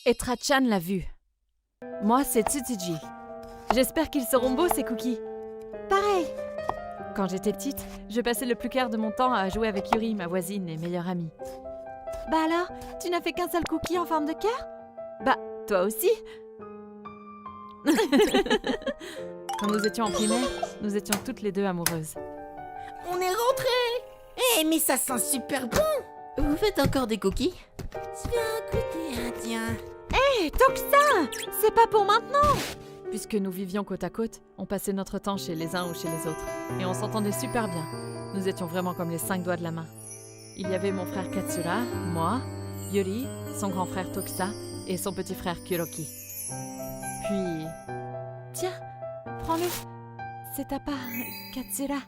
Et Trachan l'a vu. Moi, c'est Tsutsuji. J'espère qu'ils seront beaux, ces cookies. Pareil. Quand j'étais petite, je passais le plus clair de mon temps à jouer avec Yuri, ma voisine et meilleure amie. Bah alors, tu n'as fait qu'un seul cookie en forme de cœur? Bah, toi aussi. Quand nous étions en primaire, nous étions toutes les deux amoureuses. On est rentrés. Mais ça sent super bon. Vous faites encore des cookies? Viens goûter, tiens. Hé, Toxa! C'est pas pour maintenant! Puisque nous vivions côte à côte, on passait notre temps chez les uns ou chez les autres. Et on s'entendait super bien. Nous étions vraiment comme les 5 doigts de la main. Il y avait mon frère Katsura, moi, Yuri, son grand frère Toxa et son petit frère Kuroki. Puis... Tiens, prends-le. C'est ta part, Katsura.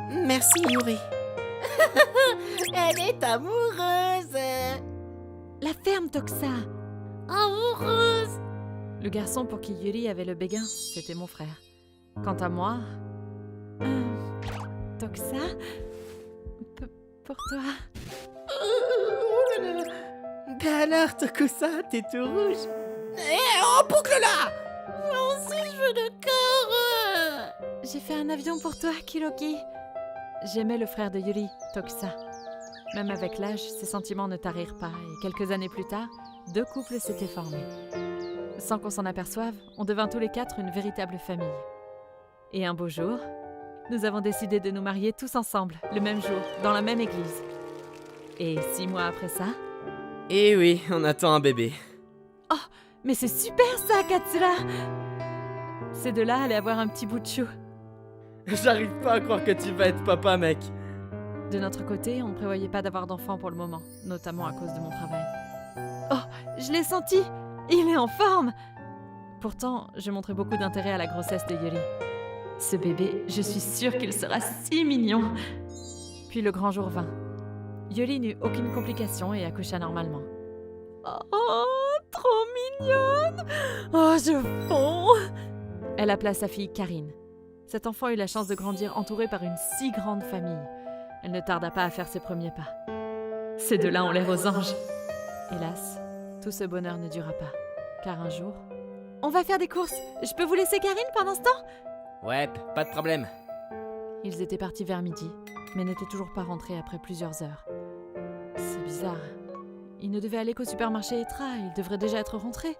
Merci, Yuri. Elle est amoureuse. La ferme, Toxa. Amoureuse. Le garçon pour qui Yuri avait le béguin, c'était mon frère. Quant à moi... Toxa... pour toi... Ben alors, Tokusa, t'es tout rouge. Oh, boucle-la. Moi aussi, je veux de corps. J'ai fait un avion pour toi, Kuroki. J'aimais le frère de Yuri, Toxa. Même avec l'âge, ses sentiments ne tarirent pas, et quelques années plus tard, 2 couples s'étaient formés. Sans qu'on s'en aperçoive, on devint tous les 4 une véritable famille. Et un beau jour, nous avons décidé de nous marier tous ensemble, le même jour, dans la même église. Et 6 mois après ça... Eh oui, on attend un bébé. Oh, mais c'est super ça, Katsura! Ces deux-là allaient avoir un petit bout de chou. J'arrive pas à croire que tu vas être papa, mec. De notre côté, on ne prévoyait pas d'avoir d'enfants pour le moment, notamment à cause de mon travail. Oh, je l'ai senti! Il est en forme! Pourtant, je montrais beaucoup d'intérêt à la grossesse de Yuri. Ce bébé, je suis sûre qu'il sera si mignon! Puis le grand jour vint. Yuri n'eut aucune complication et accoucha normalement. Oh, trop mignonne! Oh, je fonds! Elle appela sa fille Karine. Cet enfant eut la chance de grandir entourée par une si grande famille. Elle ne tarda pas à faire ses premiers pas. Ces deux-là ont l'air aux anges. Hélas, tout ce bonheur ne dura pas, car un jour... On va faire des courses! Je peux vous laisser Karine pendant ce temps? Ouais, pas de problème. Ils étaient partis vers midi, mais n'étaient toujours pas rentrés après plusieurs heures. C'est bizarre. Ils ne devaient aller qu'au supermarché Etra, ils devraient déjà être rentrés.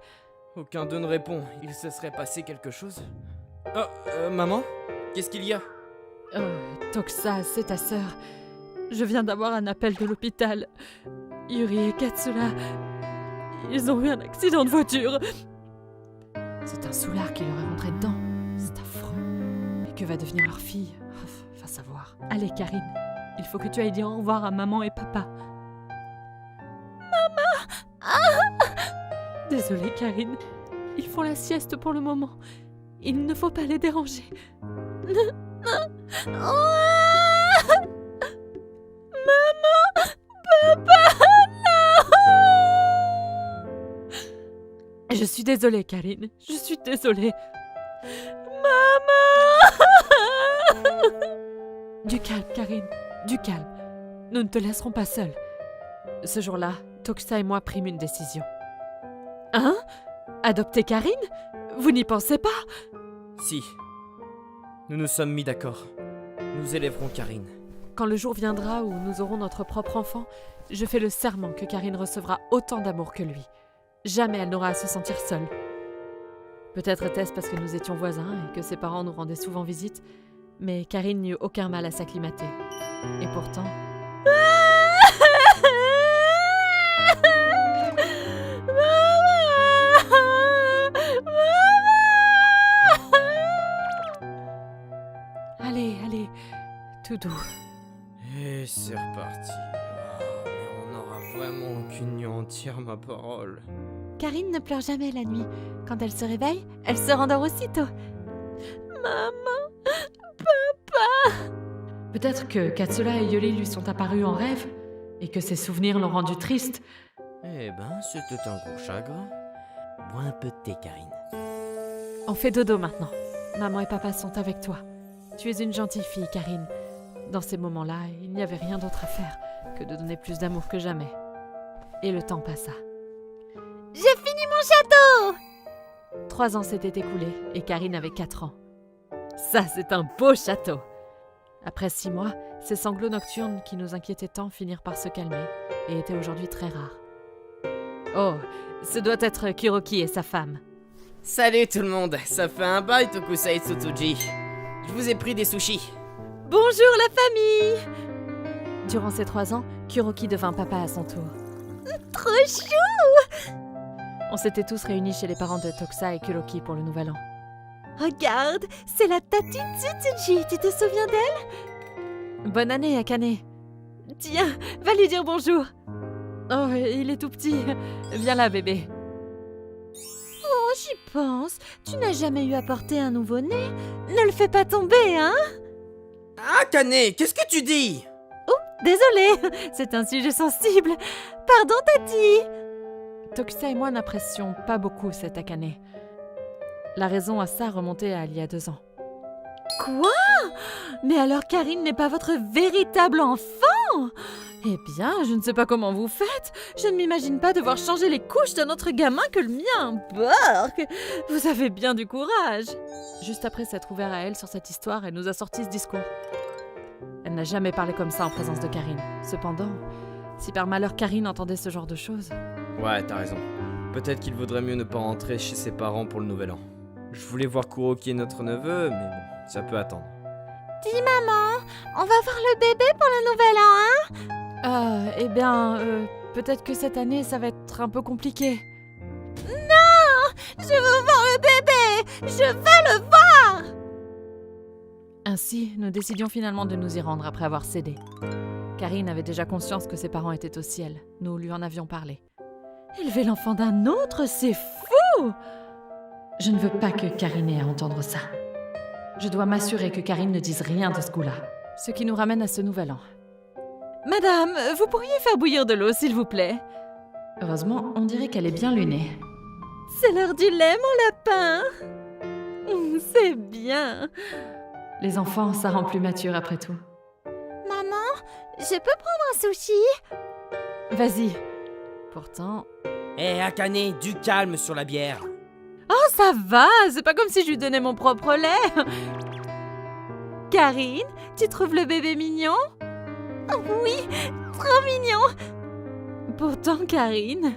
Aucun d'eux ne répond. Il se serait passé quelque chose? Oh, maman? Qu'est-ce qu'il y a? Toxa, c'est ta sœur. Je viens d'avoir un appel de l'hôpital. Yuri et Katsura, ils ont eu un accident de voiture. C'est un soulard qui leur est rentré dedans. C'est affreux. Mais que va devenir leur fille? Va savoir. Allez, Karine, il faut que tu ailles dire au revoir à maman et papa. Maman! Désolée, Karine. Ils font la sieste pour le moment. Il ne faut pas les déranger. Maman! Papa! Non! Je suis désolée, Karine. Je suis désolée. Maman! Du calme, Karine. Du calme. Nous ne te laisserons pas seule. Ce jour-là, Toxa et moi prîmes une décision. Hein? Adopter Karine? Vous n'y pensez pas? Si. Nous nous sommes mis d'accord. Nous élèverons Karine. Quand le jour viendra où nous aurons notre propre enfant, je fais le serment que Karine recevra autant d'amour que lui. Jamais elle n'aura à se sentir seule. Peut-être était-ce parce que nous étions voisins et que ses parents nous rendaient souvent visite, mais Karine n'eut aucun mal à s'acclimater. Et pourtant... Allez, allez, tout doux. Et c'est reparti. Mais on n'aura vraiment aucune nuit entière, ma parole. Karine ne pleure jamais la nuit. Quand elle se réveille, elle se rendort aussitôt. Maman, papa. Peut-être que Katsura et Yuri lui sont apparus en rêve et que ses souvenirs l'ont rendu triste. Eh ben, c'était un gros chagrin. Bois un peu de thé, Karine. On fait dodo maintenant. Maman et papa sont avec toi. Tu es une gentille fille, Karine. Dans ces moments-là, il n'y avait rien d'autre à faire que de donner plus d'amour que jamais. Et le temps passa. J'ai fini château !» 3 ans s'étaient écoulés et Karine avait 4 ans. Ça, c'est un beau château! Après 6 mois, ces sanglots nocturnes qui nous inquiétaient tant finirent par se calmer et étaient aujourd'hui très rares. Oh, ce doit être Kuroki et sa femme. Salut tout le monde, ça fait un bail Tokusa et Tsutuji. Je vous ai pris des sushis. Bonjour la famille! Durant ces 3 ans, Kuroki devint papa à son tour. Trop chou! On s'était tous réunis chez les parents de Tokusa et Kuroki pour le nouvel an. Regarde, c'est la Tati Tsutuji, tu te souviens d'elle? Bonne année, Akane. Tiens, va lui dire bonjour. Oh, il est tout petit. Viens là, bébé. Oh, j'y pense. Tu n'as jamais eu à porter un nouveau-né. Ne le fais pas tomber, hein? Akane, qu'est-ce que tu dis? Désolée, c'est un sujet sensible. Pardon, Tati. Tokusa et moi n'apprécions pas beaucoup cette Akane. La raison à ça remontait à il y a 2 ans. Quoi? Mais alors Karine n'est pas votre véritable enfant? Eh bien, je ne sais pas comment vous faites. Je ne m'imagine pas devoir changer les couches d'un autre gamin que le mien. Bark! Vous avez bien du courage. Juste après s'être ouvert à elle sur cette histoire, elle nous a sorti ce discours. Elle n'a jamais parlé comme ça en présence de Karine. Cependant, si par malheur Karine entendait ce genre de choses... Ouais, t'as raison. Peut-être qu'il vaudrait mieux ne pas rentrer chez ses parents pour le nouvel an. Je voulais voir Kuroki et notre neveu, mais bon, ça peut attendre. Dis maman, on va voir le bébé pour le nouvel an, hein? Eh bien, peut-être que cette année, ça va être un peu compliqué. Non! Je veux voir le bébé! Je veux le voir! Ainsi, nous décidions finalement de nous y rendre après avoir cédé. Karine avait déjà conscience que ses parents étaient au ciel. Nous lui en avions parlé. Élever l'enfant d'un autre, c'est fou! Je ne veux pas que Karine ait à entendre ça. Je dois m'assurer que Karine ne dise rien de ce goût-là. Ce qui nous ramène à ce nouvel an. Madame, vous pourriez faire bouillir de l'eau, s'il vous plaît? Heureusement, on dirait qu'elle est bien lunée. C'est l'heure du lait, mon lapin! C'est bien! Les enfants, ça rend plus mature après tout. Maman, je peux prendre un sushi? Vas-y. Pourtant... Hé Akane, du calme sur la bière. Oh, ça va! C'est pas comme si je lui donnais mon propre lait! Karine, tu trouves le bébé mignon? Oui, trop mignon! Pourtant, Karine,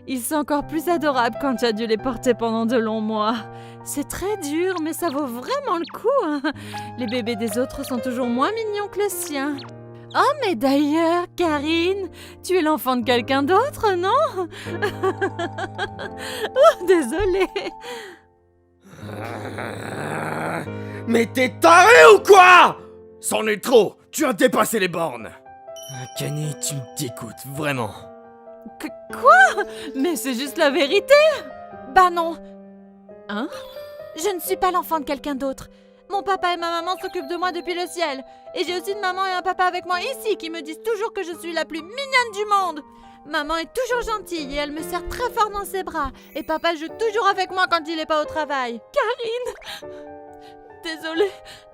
ils sont encore plus adorables quand tu as dû les porter pendant de longs mois. C'est très dur, mais ça vaut vraiment le coup, hein. Les bébés des autres sont toujours moins mignons que le sien. Oh, mais d'ailleurs, Karine, tu es l'enfant de quelqu'un d'autre, non? Oh, désolée. Mais t'es taré ou quoi? C'en est trop, tu as dépassé les bornes. Akane, tu me dégoûtes, vraiment. Quoi? Mais c'est juste la vérité. Bah non. Hein? Je ne suis pas l'enfant de quelqu'un d'autre. Mon papa et ma maman s'occupent de moi depuis le ciel. Et j'ai aussi une maman et un papa avec moi ici qui me disent toujours que je suis la plus mignonne du monde. Maman est toujours gentille et elle me serre très fort dans ses bras. Et papa joue toujours avec moi quand il n'est pas au travail. Karine! Désolée.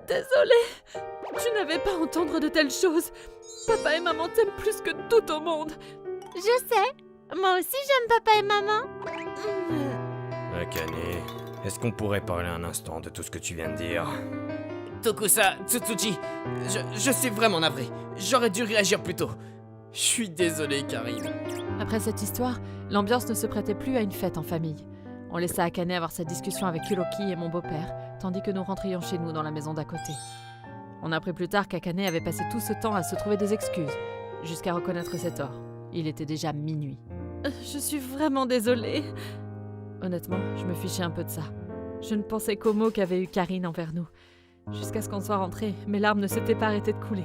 Tu n'avais pas à entendre de telles choses. Papa et maman t'aiment plus que tout au monde. Je sais. Moi aussi j'aime papa et maman. Akane, est-ce qu'on pourrait parler un instant de tout ce que tu viens de dire? Tokusa, Tsutsuji, je suis vraiment navré. J'aurais dû réagir plus tôt. Je suis désolé, Karine. Après cette histoire, l'ambiance ne se prêtait plus à une fête en famille. On laissa Akane avoir sa discussion avec Kuroki et mon beau-père, tandis que nous rentrions chez nous dans la maison d'à côté. On apprit plus tard qu'Akane avait passé tout ce temps à se trouver des excuses, jusqu'à reconnaître ses torts. Il était déjà minuit. Je suis vraiment désolée. Honnêtement, je me fichais un peu de ça. Je ne pensais qu'aux mots qu'avait eu Karine envers nous. Jusqu'à ce qu'on soit rentrés, mes larmes ne s'étaient pas arrêtées de couler.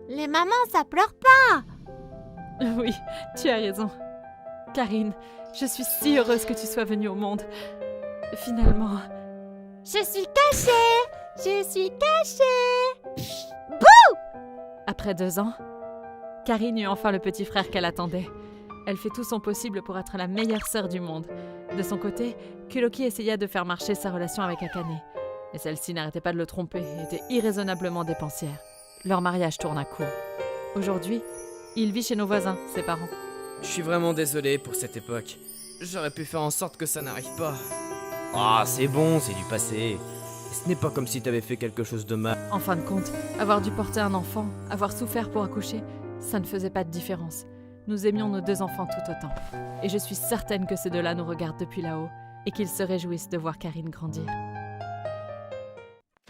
Les mamans, ça pleure pas! Oui, tu as raison. Karine, je suis si heureuse que tu sois venue au monde. Finalement... Je suis cachée! Bouh! Après 2 ans, Karine eut enfin le petit frère qu'elle attendait. Elle fait tout son possible pour être la meilleure sœur du monde. De son côté, Kuroki essaya de faire marcher sa relation avec Akane. Mais celle-ci n'arrêtait pas de le tromper et était irraisonnablement dépensière. Leur mariage tourne à court. Aujourd'hui, il vit chez nos voisins, ses parents. Je suis vraiment désolé pour cette époque. J'aurais pu faire en sorte que ça n'arrive pas. Ah, c'est bon, c'est du passé. Ce n'est pas comme si t'avais fait quelque chose de mal. En fin de compte, avoir dû porter un enfant, avoir souffert pour accoucher, ça ne faisait pas de différence. Nous aimions nos 2 enfants tout autant. Et je suis certaine que ces 2-là nous regardent depuis là-haut et qu'ils se réjouissent de voir Karine grandir.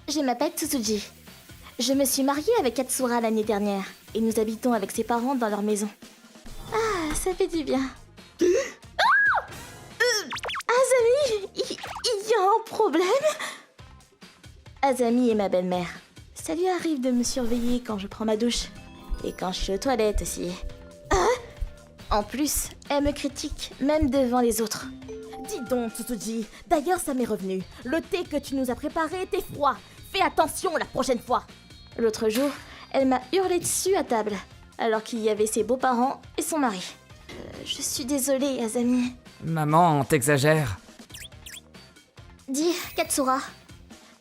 Je m'appelle Tsutsuji. Je me suis mariée avec Katsura l'année dernière et nous habitons avec ses parents dans leur maison. Ah, ça fait du bien. Azami, il y a un problème? Azami est ma belle-mère. Ça lui arrive de me surveiller quand je prends ma douche. Et quand je suis aux toilettes aussi. En plus, elle me critique, même devant les autres. Dis donc, Tsutsuji, d'ailleurs ça m'est revenu. Le thé que tu nous as préparé était froid. Fais attention la prochaine fois. L'autre jour, elle m'a hurlé dessus à table, alors qu'il y avait ses beaux-parents et son mari. Je suis désolée, Azami. Maman, t'exagères. Dis, Katsura,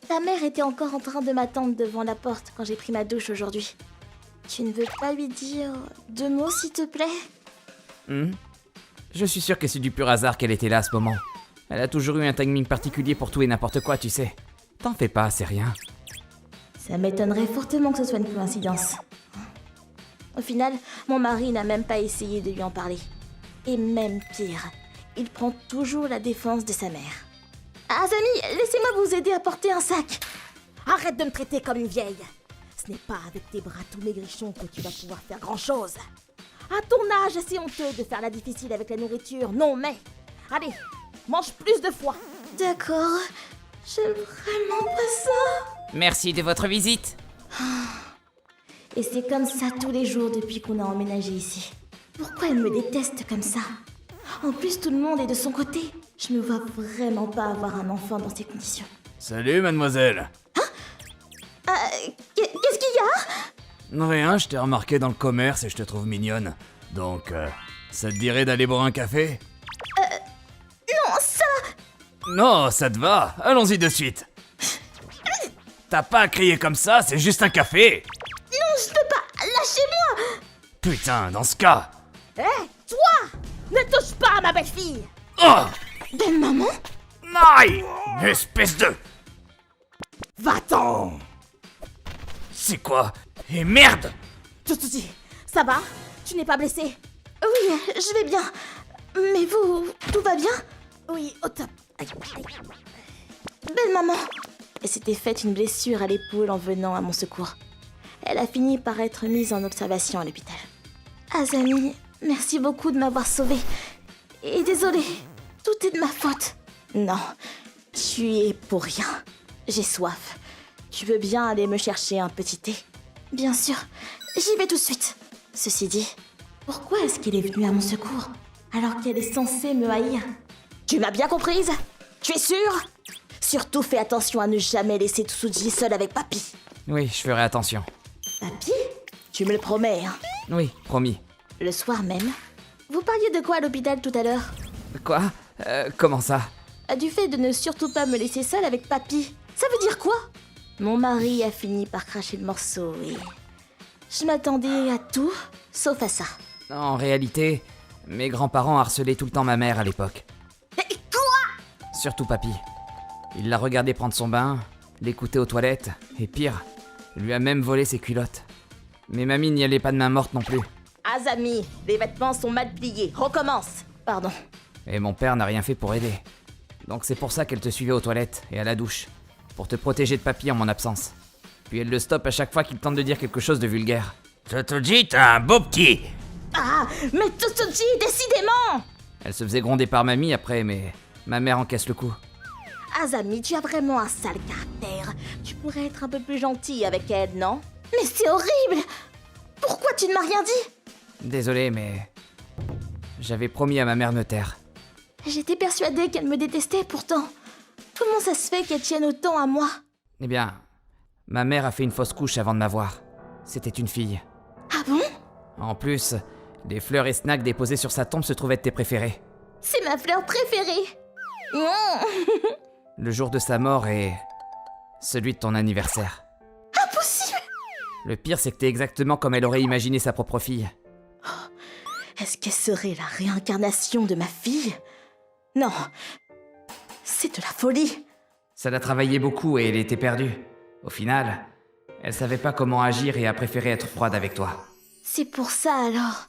ta mère était encore en train de m'attendre devant la porte quand j'ai pris ma douche aujourd'hui. Tu ne veux pas lui dire 2 mots, s'il te plaît? Je suis sûr que c'est du pur hasard qu'elle était là à ce moment. Elle a toujours eu un timing particulier pour tout et n'importe quoi, tu sais. T'en fais pas, c'est rien. Ça m'étonnerait fortement que ce soit une coïncidence. Au final, mon mari n'a même pas essayé de lui en parler. Et même pire, il prend toujours la défense de sa mère. Azami, laissez-moi vous aider à porter un sac. Arrête de me traiter comme une vieille. Ce n'est pas avec tes bras tout maigrichons que tu vas pouvoir faire grand-chose. À ton âge, c'est honteux de faire la difficile avec la nourriture, non mais... Allez, mange plus de foie. D'accord, j'aime vraiment pas ça. Merci de votre visite. Et c'est comme ça tous les jours depuis qu'on a emménagé ici. Pourquoi elle me déteste comme ça? En plus, tout le monde est de son côté. Je me vois vraiment pas avoir un enfant dans ces conditions. Salut, mademoiselle. Qu'est-ce qu'il y a? Rien, je t'ai remarqué dans le commerce et je te trouve mignonne. Donc, ça te dirait d'aller boire un café? Non, ça... Non, ça te va. Allons-y de suite. T'as pas à crier comme ça, c'est juste un café. Non, je peux pas. Lâchez-moi. Putain, dans ce cas... Hé, toi! Ne touche pas à ma belle-fille! Oh! Belle maman? Aïe! Espèce de... Va-t'en! C'est quoi? Et merde! Tsutsuji, ça va? Tu n'es pas blessé? Oui, je vais bien. Mais vous, tout va bien? Oui, au top. Aïe, aïe. Belle maman. Elle s'était faite une blessure à l'épaule en venant à mon secours. Elle a fini par être mise en observation à l'hôpital. Azami, merci beaucoup de m'avoir sauvée. Et désolée, tout est de ma faute. Non, tu y es pour rien. J'ai soif. Tu veux bien aller me chercher un petit thé? Bien sûr, j'y vais tout de suite. Ceci dit, pourquoi est-ce qu'elle est venue à mon secours alors qu'elle est censée me haïr? Tu m'as bien comprise? Tu es sûre? Surtout fais attention à ne jamais laisser Tsutsuji seul avec Papy. Oui, je ferai attention. Papy? Tu me le promets, hein? Oui, promis. Le soir même? Vous parliez de quoi à l'hôpital tout à l'heure? Quoi? Comment ça? Du fait de ne surtout pas me laisser seule avec Papy. Ça veut dire quoi? Mon mari a fini par cracher le morceau et... Je m'attendais à tout, sauf à ça. En réalité, mes grands-parents harcelaient tout le temps ma mère à l'époque. Et quoi? Surtout papy. Il la regardait prendre son bain, l'écoutait aux toilettes, et pire, lui a même volé ses culottes. Mais mamie n'y allait pas de main morte non plus. Azami, les vêtements sont mal pliés. Recommence. Pardon. Et mon père n'a rien fait pour aider. Donc c'est pour ça qu'elle te suivait aux toilettes et à la douche. Pour te protéger de papy en mon absence. Puis elle le stoppe à chaque fois qu'il tente de dire quelque chose de vulgaire. Tsutsuji, t'as un beau petit. Ah, mais Tsutsuji, décidément! Elle se faisait gronder par mamie après, mais ma mère encaisse le coup. Azami, tu as vraiment un sale caractère. Tu pourrais être un peu plus gentil avec elle, non? Mais c'est horrible! Pourquoi tu ne m'as rien dit? Désolé, mais... J'avais promis à ma mère de me taire. J'étais persuadée qu'elle me détestait pourtant. Comment ça se fait qu'elle tienne autant à moi? Eh bien, ma mère a fait une fausse couche avant de m'avoir. C'était une fille. Ah bon? En plus, des fleurs et snacks déposés sur sa tombe se trouvaient être tes préférés. C'est ma fleur préférée! Mmh. Le jour de sa mort et... celui de ton anniversaire. Impossible! Le pire, c'est que t'es exactement comme elle aurait imaginé sa propre fille. Est-ce qu'elle serait la réincarnation de ma fille? Non. C'est de la folie. Ça l'a travaillé beaucoup et elle était perdue. Au final, elle savait pas comment agir et a préféré être froide avec toi. C'est pour ça alors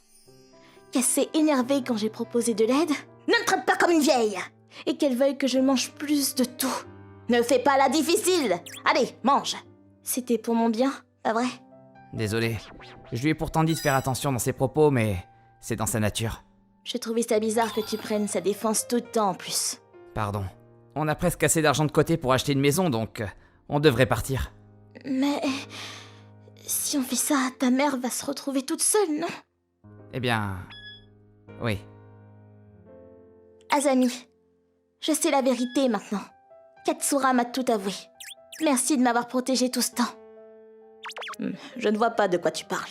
qu'elle s'est énervée quand j'ai proposé de l'aide. Ne me traite pas comme une vieille. Et qu'elle veuille que je mange plus de tout. Ne fais pas la difficile. Allez, mange. C'était pour mon bien, pas vrai? Désolé. Je lui ai pourtant dit de faire attention dans ses propos, mais c'est dans sa nature. Je trouvais ça bizarre que tu prennes sa défense tout le temps en plus. Pardon. On a presque assez d'argent de côté pour acheter une maison, donc on devrait partir. Mais si on fait ça, ta mère va se retrouver toute seule, non? Eh bien... oui. Azami, je sais la vérité maintenant. Katsura m'a tout avoué. Merci de m'avoir protégée tout ce temps. Je ne vois pas de quoi tu parles.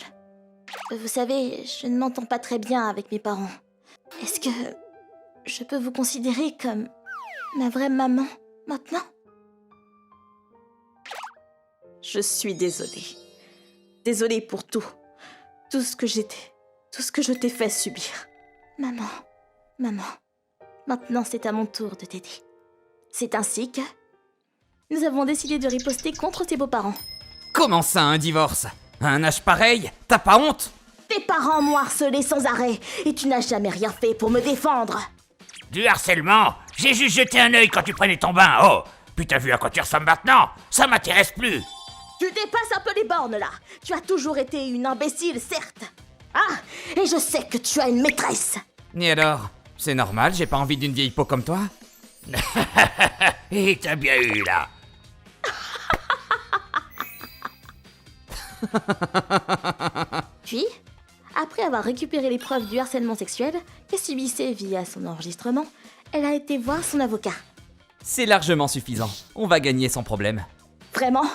Vous savez, je ne m'entends pas très bien avec mes parents. Est-ce que je peux vous considérer comme ma vraie maman maintenant? Je suis désolée. Désolée pour tout. Tout ce que j'étais. Tout ce que je t'ai fait subir. Maman. Maintenant, c'est à mon tour de t'aider. C'est ainsi que nous avons décidé de riposter contre tes beaux-parents. Comment ça, un divorce? À un âge pareil? T'as pas honte? Tes parents m'ont harcelé sans arrêt et tu n'as jamais rien fait pour me défendre. Du harcèlement? J'ai juste jeté un œil quand tu prenais ton bain, oh! Puis t'as vu à quoi tu ressembles maintenant? Ça m'intéresse plus! Tu dépasses un peu les bornes là. Tu as toujours été une imbécile, certes. Ah, et je sais que tu as une maîtresse. Et alors? C'est normal, j'ai pas envie d'une vieille peau comme toi? Et t'as bien eu là! Puis, après avoir récupéré les preuves du harcèlement sexuel qu'elle subissait via son enregistrement, elle a été voir son avocat. C'est largement suffisant. On va gagner sans problème. Vraiment?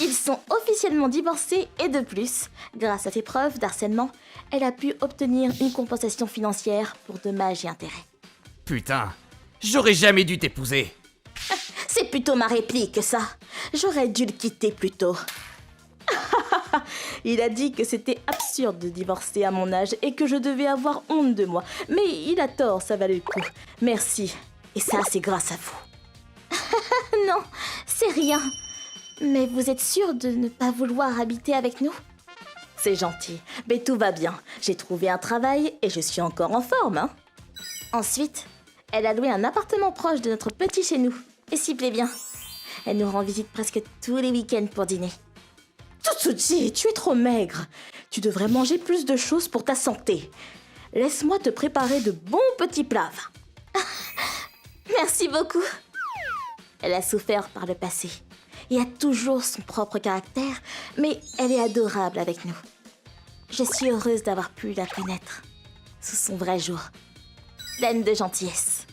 Ils sont officiellement divorcés et de plus, grâce à ces preuves d'harcèlement, elle a pu obtenir une compensation financière pour dommages et intérêts. Putain, j'aurais jamais dû t'épouser. C'est plutôt ma réplique, ça. J'aurais dû le quitter plus tôt. Il a dit que c'était absurde de divorcer à mon âge et que je devais avoir honte de moi. Mais il a tort, ça valait le coup. Merci. Et ça, c'est grâce à vous. Non, c'est rien. Mais vous êtes sûr de ne pas vouloir habiter avec nous? C'est gentil, mais tout va bien. J'ai trouvé un travail et je suis encore en forme, hein. Ensuite, elle a loué un appartement proche de notre petit chez nous. Et s'y plaît bien. Elle nous rend visite presque tous les week-ends pour dîner. Tsutsuji, tu es trop maigre. Tu devrais manger plus de choses pour ta santé. Laisse-moi te préparer de bons petits plats. Merci beaucoup. Elle a souffert par le passé et a toujours son propre caractère, mais elle est adorable avec nous. Je suis heureuse d'avoir pu la connaître sous son vrai jour, pleine de gentillesse.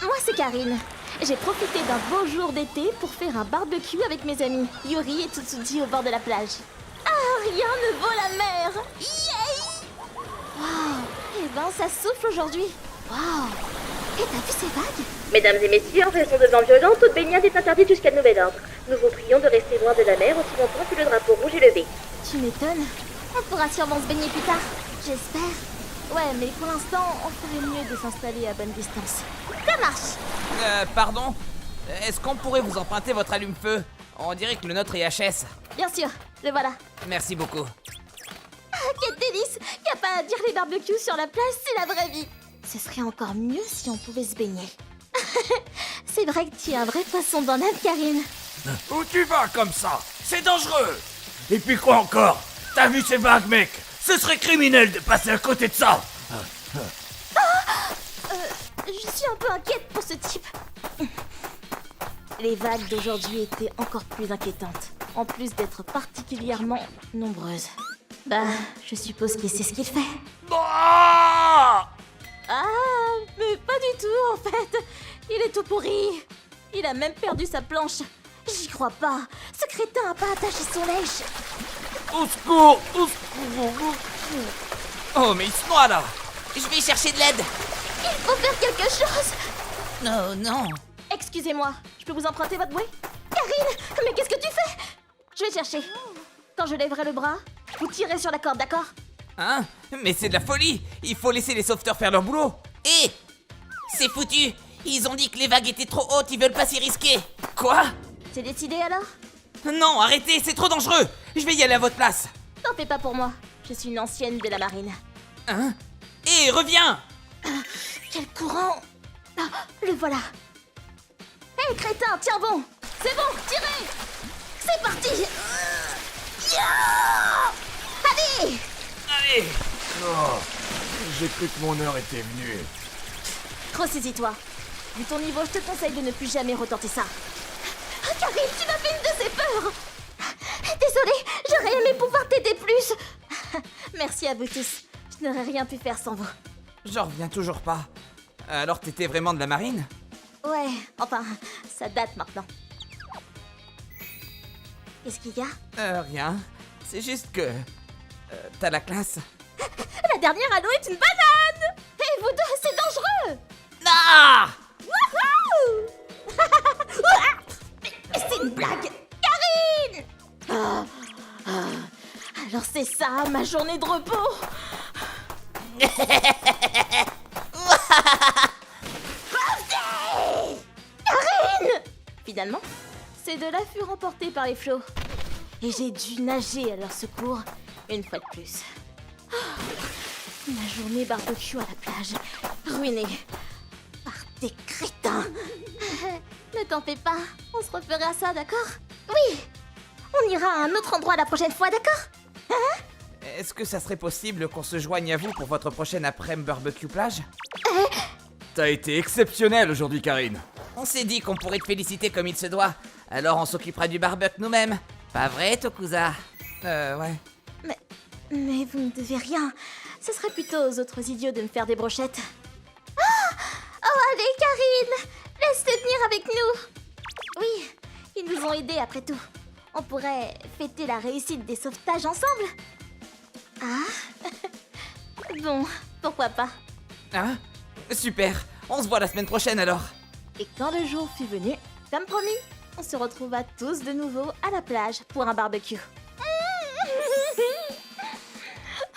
Moi, c'est Karine. J'ai profité d'un beau jour d'été pour faire un barbecue avec mes amis, Yuri et Tsutsuji au bord de la plage. Ah, rien ne vaut la mer! Yay! Wow! Eh ben, ça souffle aujourd'hui. Wow! Et t'as vu ces vagues? Mesdames et messieurs, en raison de vents violents, toute baignade est interdite jusqu'à nouvel ordre. Nous vous prions de rester loin de la mer aussi longtemps que le drapeau rouge est levé. Tu m'étonnes. On pourra sûrement se baigner plus tard. J'espère. Ouais, mais pour l'instant, on ferait mieux de s'installer à bonne distance. Ça marche! Pardon? Est-ce qu'on pourrait vous emprunter votre allume-feu? On dirait que le nôtre est HS. Bien sûr, le voilà. Merci beaucoup. Ah, quel délice! Y a pas à dire, les barbecues sur la plage, c'est la vraie vie. Ce serait encore mieux si on pouvait se baigner. C'est vrai que tu es un vrai poisson dans l'âme, Karine. Où tu vas comme ça? C'est dangereux! Et puis quoi encore? T'as vu ces vagues, mec? Ce serait criminel de passer à côté de ça! Je suis un peu inquiète pour ce type. Les vagues d'aujourd'hui étaient encore plus inquiétantes, en plus d'être particulièrement nombreuses. Bah, je suppose qu'il sait ce qu'il fait. Ah! Ah, mais pas du tout en fait. Il est tout pourri. Il a même perdu sa planche. J'y crois pas. Ce crétin a pas attaché son lèche. Au secours! Au secours! Oh, mais il se noie là! Je vais chercher de l'aide! Il faut faire quelque chose. Non, non! Excusez-moi, je peux vous emprunter votre bouée? Karine, mais qu'est-ce que tu fais? Je vais chercher. Quand je lèverai le bras, vous tirez sur la corde, d'accord? Hein? Mais c'est de la folie! Il faut laisser les sauveteurs faire leur boulot! Hé! C'est foutu! Ils ont dit que les vagues étaient trop hautes, ils veulent pas s'y risquer! Quoi? C'est décidé alors? Non, arrêtez, c'est trop dangereux! Je vais y aller à votre place! T'en fais pas pour moi. Je suis une ancienne de la marine. Hein? Hé, reviens! Quel courant! Ah, le voilà. Hé, crétin, tiens bon! C'est bon, tirez! C'est parti! Yeah! Allez! Allez! Oh, j'ai cru que mon heure était venue. Ressaisis-toi. Vu ton niveau, je te conseille de ne plus jamais retenter ça. Ah, Karine, tu m'as fait une de ces peurs! Désolée, j'aurais aimé pouvoir t'aider plus. Merci à vous tous. Je n'aurais rien pu faire sans vous. J'en reviens toujours pas. Alors t'étais vraiment de la marine? Ouais, enfin, ça date maintenant. Qu'est-ce qu'il y a? Rien. C'est juste que... t'as la classe. La dernière ado est une banane! Hé, vous deux, c'est dangereux! Ah! Wouhou! Mais c'est une blague! Karine! Alors c'est ça, ma journée de repos! Karine! Finalement, ces deux-là furent emportés par les flots. Et j'ai dû nager à leur secours une fois de plus. Ma journée barbecue à la plage, ruinée par des crétins. Ne t'en fais pas, on se refera ça, d'accord? Oui! On ira à un autre endroit la prochaine fois, d'accord? Est-ce que ça serait possible qu'on se joigne à vous pour votre prochaine après-midi barbecue plage? T'as été exceptionnelle aujourd'hui, Karine. On s'est dit qu'on pourrait te féliciter comme il se doit. Alors on s'occupera du barbecue nous-mêmes. Pas vrai, Tokusa? Ouais. Mais vous ne devez rien. Ce serait plutôt aux autres idiots de me faire des brochettes. Ah! Oh, allez, Karine! Laisse-les venir avec nous! Oui, ils nous ont aidés après tout. On pourrait fêter la réussite des sauvetages ensemble. Ah? Bon, pourquoi pas. Hein? Super. On se voit la semaine prochaine alors. Et quand le jour fut venu, comme promis, on se retrouva tous de nouveau à la plage pour un barbecue.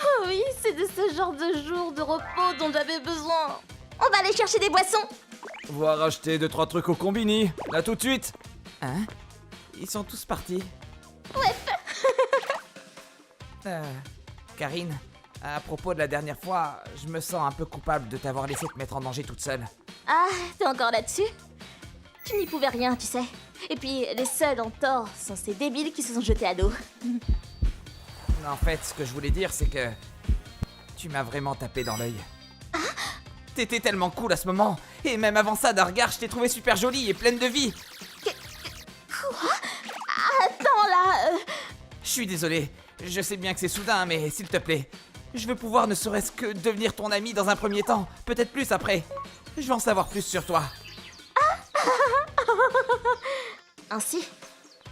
Oh oui, c'est de ce genre de jour de repos dont j'avais besoin. On va aller chercher des boissons. Voir acheter 2-3 trucs au combini. Là tout de suite. Hein? Ils sont tous partis. Karine, à propos de la dernière fois, je me sens un peu coupable de t'avoir laissé te mettre en danger toute seule. Ah, t'es encore là-dessus? Tu n'y pouvais rien, tu sais. Et puis, les seuls en tort sont ces débiles qui se sont jetés à l'eau. En fait, ce que je voulais dire, c'est que... tu m'as vraiment tapé dans l'œil. T'étais tellement cool à ce moment. Et même avant ça, d'un regard, je t'ai trouvé super jolie et pleine de vie. Quoi? Attends, là... Je suis désolé. Je sais bien que c'est soudain, mais s'il te plaît, je veux pouvoir ne serait-ce que devenir ton ami dans un premier temps. Peut-être plus après. Je veux en savoir plus sur toi. Ainsi,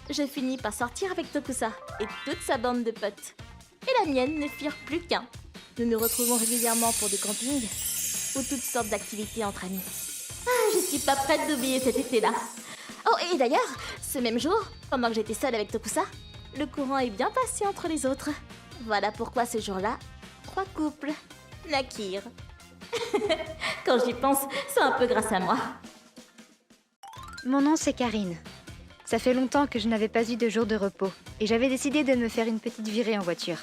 je finis par sortir avec Tokusa et toute sa bande de potes. Et la mienne ne firent plus qu'un. Nous nous retrouvons régulièrement pour des campings ou toutes sortes d'activités entre amis. Ah, je suis pas prête d'oublier cet été-là. Oh, et d'ailleurs, ce même jour, pendant que j'étais seule avec Tokusa, le courant est bien passé entre les autres. Voilà pourquoi ce jour-là, 3 couples naquirent. Quand j'y pense, c'est un peu grâce à moi. Mon nom c'est Karine. Ça fait longtemps que je n'avais pas eu de jour de repos et j'avais décidé de me faire une petite virée en voiture.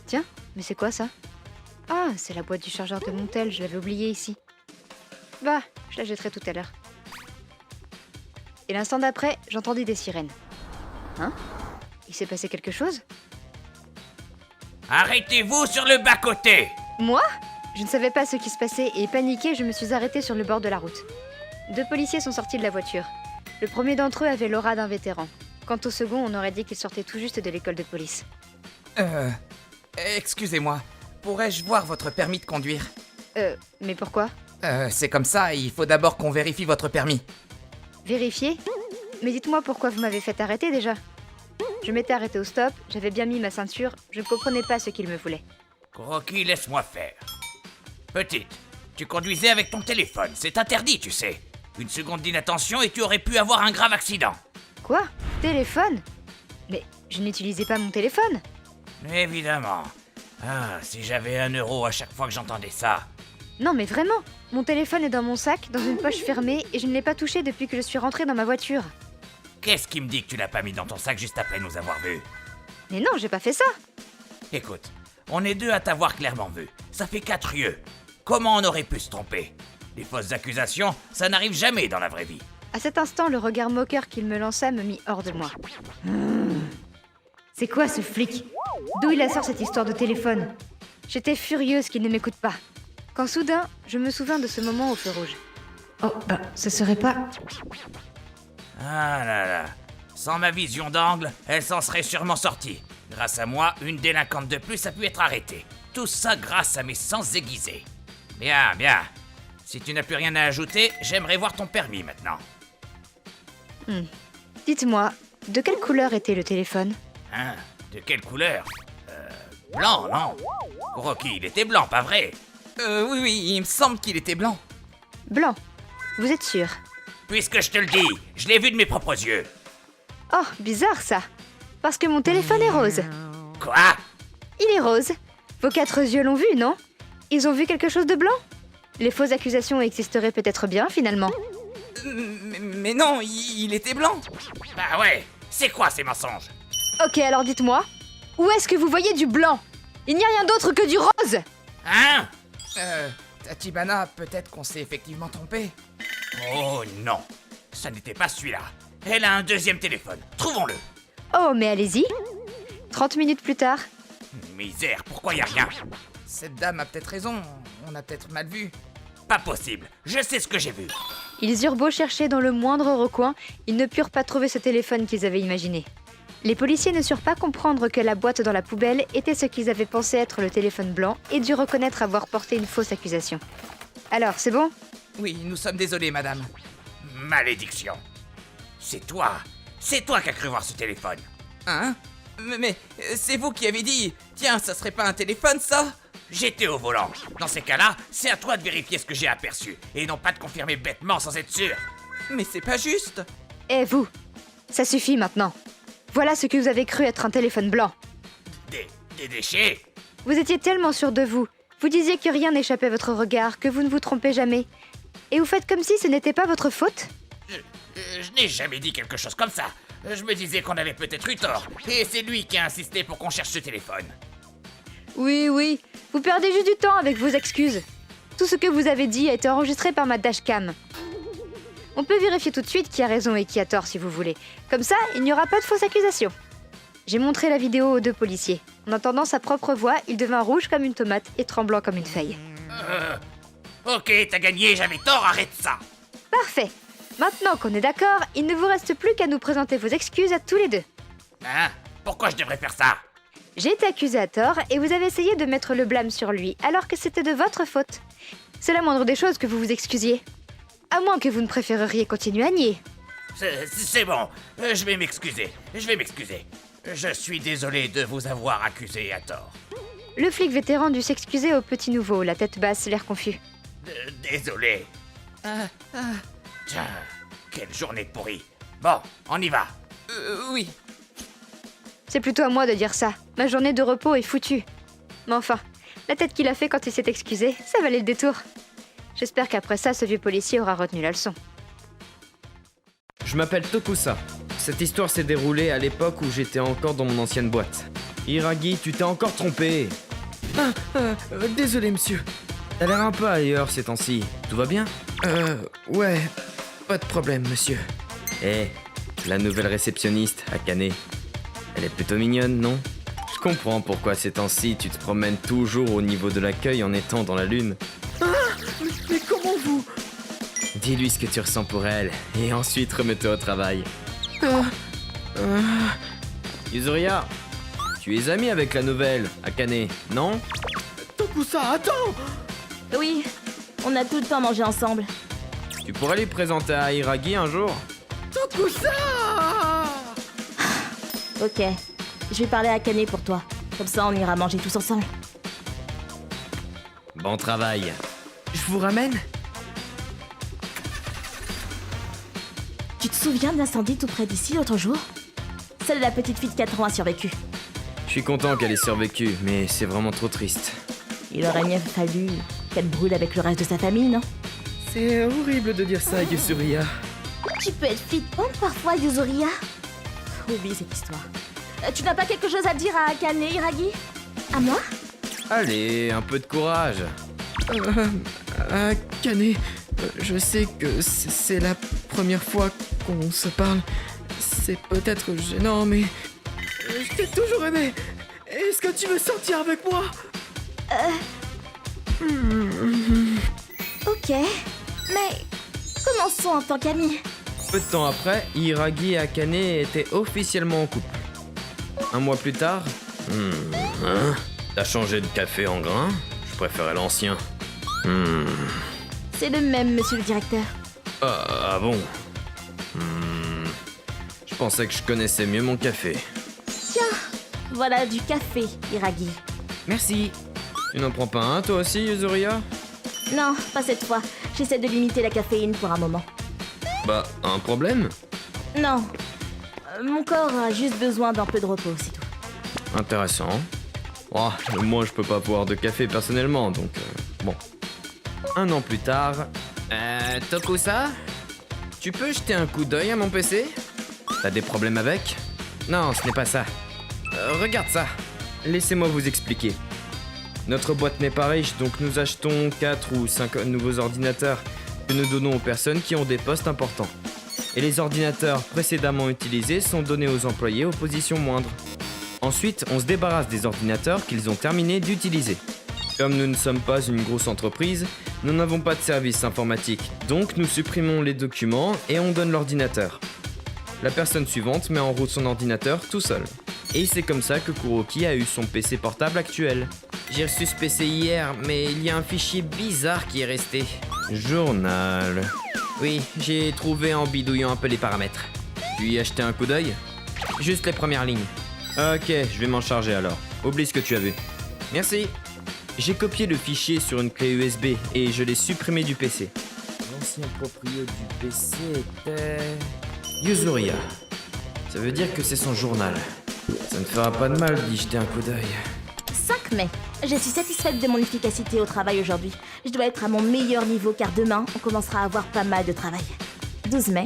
Tiens, mais c'est quoi ça? Ah, c'est la boîte du chargeur de mon tel, je l'avais oubliée ici. Bah, je la jetterai tout à l'heure. Et l'instant d'après, j'entendis des sirènes. Hein? Il s'est passé quelque chose? Arrêtez-vous sur le bas-côté. Moi? Je ne savais pas ce qui se passait et paniquée, je me suis arrêtée sur le bord de la route. 2 policiers sont sortis de la voiture. Le premier d'entre eux avait l'aura d'un vétéran. Quant au second, on aurait dit qu'il sortait tout juste de l'école de police. Excusez-moi. Pourrais-je voir votre permis de conduire? Mais pourquoi? C'est comme ça, il faut d'abord qu'on vérifie votre permis. Vérifier? Mais dites-moi pourquoi vous m'avez fait arrêter déjà. Je m'étais arrêtée au stop, j'avais bien mis ma ceinture, je ne comprenais pas ce qu'il me voulait. Croquis, laisse-moi faire. Petite, tu conduisais avec ton téléphone, c'est interdit, tu sais. Une seconde d'inattention et tu aurais pu avoir un grave accident. Quoi? Téléphone? Mais je n'utilisais pas mon téléphone. Évidemment. Ah, si j'avais 1 euro à chaque fois que j'entendais ça. Non mais vraiment, mon téléphone est dans mon sac, dans une poche fermée, et je ne l'ai pas touché depuis que je suis rentrée dans ma voiture. Qu'est-ce qui me dit que tu l'as pas mis dans ton sac juste après nous avoir vus? Mais non, j'ai pas fait ça. Écoute, on est deux à t'avoir clairement vu. Ça fait 4 yeux. Comment on aurait pu se tromper? Les fausses accusations, ça n'arrive jamais dans la vraie vie. À cet instant, le regard moqueur qu'il me lança me mit hors de moi. C'est quoi ce flic? D'où il a sort cette histoire de téléphone? J'étais furieuse qu'il ne m'écoute pas. Quand soudain, je me souvins de ce moment au feu rouge. Oh, bah, ce serait pas... Ah là là. Sans ma vision d'angle, elle s'en serait sûrement sortie. Grâce à moi, une délinquante de plus a pu être arrêtée. Tout ça grâce à mes sens aiguisés. Bien, bien. Si tu n'as plus rien à ajouter, j'aimerais voir ton permis maintenant. Dites-moi, de quelle couleur était le téléphone? Hein? De quelle couleur? Blanc, non? Rocky, il était blanc, pas vrai? Oui, il me semble qu'il était blanc. Blanc. Vous êtes sûr? Puisque je te le dis, je l'ai vu de mes propres yeux. Oh, bizarre ça. Parce que mon téléphone est rose. Quoi? Il est rose. Vos 4 yeux l'ont vu, non? Ils ont vu quelque chose de blanc? Les fausses accusations existeraient peut-être bien, finalement. Mais non, il était blanc. Bah ouais, c'est quoi ces mensonges? Ok, alors dites-moi, où est-ce que vous voyez du blanc? Il n'y a rien d'autre que du rose! Hein? Tachibana, peut-être qu'on s'est effectivement trompé. Oh non, ça n'était pas celui-là. Elle a un deuxième téléphone, trouvons-le. Oh, mais allez-y. 30 minutes plus tard. Misère, pourquoi y a rien? Cette dame a peut-être raison, on a peut-être mal vu. Pas possible, je sais ce que j'ai vu. Ils eurent beau chercher dans le moindre recoin, ils ne purent pas trouver ce téléphone qu'ils avaient imaginé. Les policiers ne surent pas comprendre que la boîte dans la poubelle était ce qu'ils avaient pensé être le téléphone blanc et durent reconnaître avoir porté une fausse accusation. Alors, c'est bon? Oui, nous sommes désolés, madame. Malédiction. C'est toi qui as cru voir ce téléphone. Hein? Mais c'est vous qui avez dit, tiens, ça serait pas un téléphone, ça? J'étais au volant. Dans ces cas-là, c'est à toi de vérifier ce que j'ai aperçu, et non pas de confirmer bêtement sans être sûr. Mais c'est pas juste. Eh vous, ça suffit maintenant. Voilà ce que vous avez cru être un téléphone blanc. Des déchets? Vous étiez tellement sûr de vous. Vous disiez que rien n'échappait à votre regard, que vous ne vous trompez jamais. Et vous faites comme si ce n'était pas votre faute? Je n'ai jamais dit quelque chose comme ça. Je me disais qu'on avait peut-être eu tort, et c'est lui qui a insisté pour qu'on cherche ce téléphone. Oui, vous perdez juste du temps avec vos excuses. Tout ce que vous avez dit a été enregistré par ma dashcam. On peut vérifier tout de suite qui a raison et qui a tort si vous voulez. Comme ça, il n'y aura pas de fausses accusations. J'ai montré la vidéo aux 2 policiers. En entendant sa propre voix, il devint rouge comme une tomate et tremblant comme une feuille. Ok, t'as gagné, j'avais tort, arrête ça. Parfait. Maintenant qu'on est d'accord, il ne vous reste plus qu'à nous présenter vos excuses à tous les 2. Hein? Pourquoi je devrais faire ça? J'ai été accusé à tort et vous avez essayé de mettre le blâme sur lui alors que c'était de votre faute. C'est la moindre des choses que vous vous excusiez. À moins que vous ne préféreriez continuer à nier. C'est bon, je vais m'excuser. Je suis désolé de vous avoir accusé à tort. Le flic vétéran dut s'excuser au petit nouveau, la tête basse, l'air confus. Désolé. Tiens, quelle journée pourrie. Bon, on y va. Oui. C'est plutôt à moi de dire ça. Ma journée de repos est foutue. Mais enfin, la tête qu'il a fait quand il s'est excusé, ça valait le détour. J'espère qu'après ça, ce vieux policier aura retenu la leçon. Je m'appelle Tokusa. Cette histoire s'est déroulée à l'époque où j'étais encore dans mon ancienne boîte. Hiragi, tu t'es encore trompé. Désolé, monsieur. T'as l'air un peu ailleurs ces temps-ci. Tout va bien? Ouais, pas de problème, monsieur. Eh, la nouvelle réceptionniste, Akane. Elle est plutôt mignonne, non? Je comprends pourquoi ces temps-ci tu te promènes toujours au niveau de l'accueil en étant dans la lune. Mais comment vous? Dis-lui ce que tu ressens pour elle, et ensuite remets-toi au travail. Yuzuria, tu es amie avec la nouvelle, Akane, non? Tokusa, attends! Oui, on a tout le temps mangé ensemble. Tu pourrais lui présenter à Hiragi un jour? Tokusa! Ok, je vais parler à Akane pour toi. Comme ça, on ira manger tous ensemble. Bon travail. Je vous ramène? Tu te souviens de l'incendie tout près d'ici l'autre jour? Celle de la petite fille de 4 ans a survécu. Je suis content qu'elle ait survécu, mais c'est vraiment trop triste. Il aurait mieux fallu qu'elle brûle avec le reste de sa famille, non? C'est horrible de dire ça, Yuzuria. Tu peux être flippante parfois, Yuzuria. Oublie cette histoire. Tu n'as pas quelque chose à dire à Akane, Hiragi? À moi? Allez, un peu de courage. Akane, je sais que c'est la première fois qu'on se parle. C'est peut-être gênant, mais je t'ai toujours aimé. Est-ce que tu veux sortir avec moi? Ok, mais commençons en tant qu'amis. Peu de temps après, Hiragi et Akane étaient officiellement en couple. Un mois plus tard... T'as changé de café en grain? Je préférais l'ancien. C'est le même, monsieur le directeur. Ah bon? Je pensais que je connaissais mieux mon café. Tiens, voilà du café, Hiragi. Merci. Tu n'en prends pas un toi aussi, Yuzuria? Non, pas cette fois. J'essaie de limiter la caféine pour un moment. Bah, un problème? Non. Mon corps a juste besoin d'un peu de repos, c'est tout. Intéressant. Oh, moi, je peux pas boire de café personnellement, donc bon. Un an plus tard... Tokusa? Tu peux jeter un coup d'œil à mon PC? T'as des problèmes avec? Non, ce n'est pas ça. Regarde ça. Laissez-moi vous expliquer. Notre boîte n'est pas riche, donc nous achetons 4 ou 5 nouveaux ordinateurs que nous donnons aux personnes qui ont des postes importants. Et les ordinateurs précédemment utilisés sont donnés aux employés aux positions moindres. Ensuite, on se débarrasse des ordinateurs qu'ils ont terminé d'utiliser. Comme nous ne sommes pas une grosse entreprise, nous n'avons pas de service informatique, donc nous supprimons les documents et on donne l'ordinateur. La personne suivante met en route son ordinateur tout seul. Et c'est comme ça que Kuroki a eu son PC portable actuel. J'ai reçu ce PC hier, mais il y a un fichier bizarre qui est resté. Journal. Oui, j'ai trouvé en bidouillant un peu les paramètres. Tu y as jeté un coup d'œil? Juste les premières lignes. Ok, je vais m'en charger alors. Oublie ce que tu as vu. Merci. J'ai copié le fichier sur une clé USB et je l'ai supprimé du PC. L'ancien propriétaire du PC était... Yuzuria. Ça veut dire que c'est son journal. Ça ne fera pas de mal d'y jeter un coup d'œil. 5 mai. Je suis satisfaite de mon efficacité au travail aujourd'hui. Je dois être à mon meilleur niveau car demain, on commencera à avoir pas mal de travail. 12 mai.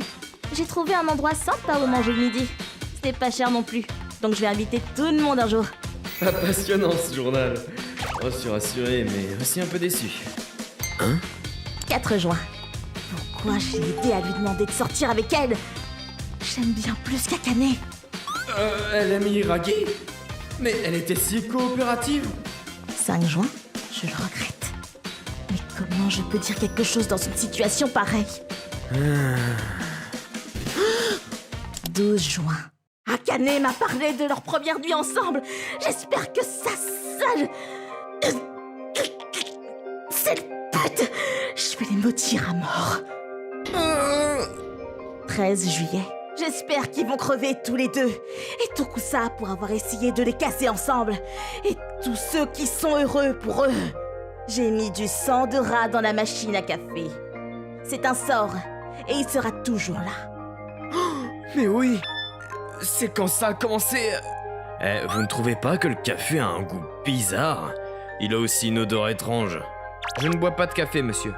J'ai trouvé un endroit sympa où manger le midi. C'était pas cher non plus, donc je vais inviter tout le monde un jour. Pas passionnant ce journal. Oh, je suis rassuré, mais aussi un peu déçu. 4 juin. Pourquoi j'ai aidé à lui demander de sortir avec elle? J'aime bien plus qu'Akane. Elle aime Hiragi? Mais elle était si coopérative. 5 juin. Je le regrette. Mais comment je peux dire quelque chose dans une situation pareille? 12 juin. Akane m'a parlé de leur première nuit ensemble. J'espère que ça sale... Cette pute, je vais les maudire à mort. 13 juillet. J'espère qu'ils vont crever tous les deux. Et Tokusa pour avoir essayé de les casser ensemble. Et tous ceux qui sont heureux pour eux. J'ai mis du sang de rat dans la machine à café. C'est un sort. Et il sera toujours là. Mais oui, c'est quand ça a commencé. Vous ne trouvez pas que le café a un goût bizarre? Il a aussi une odeur étrange. Je ne bois pas de café, monsieur.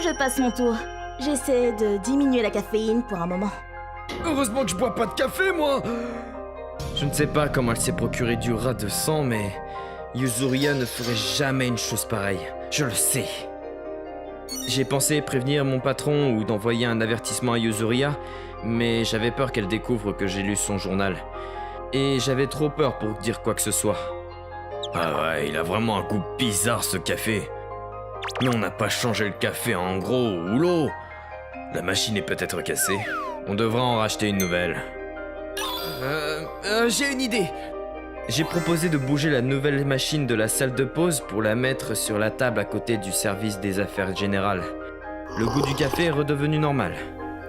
Je passe mon tour. J'essaie de diminuer la caféine pour un moment. Heureusement que je bois pas de café, moi. Je ne sais pas comment elle s'est procuré du rat de sang, mais Yuzuria ne ferait jamais une chose pareille. Je le sais. J'ai pensé prévenir mon patron ou d'envoyer un avertissement à Yuzuria, mais j'avais peur qu'elle découvre que j'ai lu son journal. Et j'avais trop peur pour dire quoi que ce soit. Ah ouais, il a vraiment un goût bizarre ce café. Mais on n'a pas changé le café en gros ou l'eau. La machine est peut-être cassée. On devra en racheter une nouvelle. J'ai une idée. J'ai proposé de bouger la nouvelle machine de la salle de pause pour la mettre sur la table à côté du service des affaires générales. Le goût du café est redevenu normal.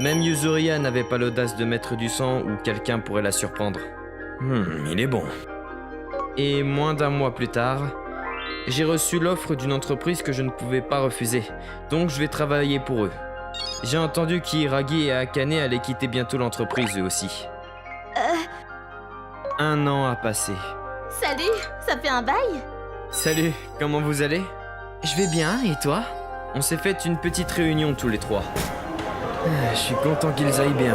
Même Yuzuria n'avait pas l'audace de mettre du sang ou quelqu'un pourrait la surprendre. Il est bon. Et moins d'un mois plus tard, j'ai reçu l'offre d'une entreprise que je ne pouvais pas refuser, donc je vais travailler pour eux. J'ai entendu qu'Hiragi et Akane allaient quitter bientôt l'entreprise eux aussi. 1 an a passé. Salut, ça fait un bail? Salut, comment vous allez? Je vais bien, et toi? On s'est fait une petite réunion tous les trois. Je suis content qu'ils aillent bien.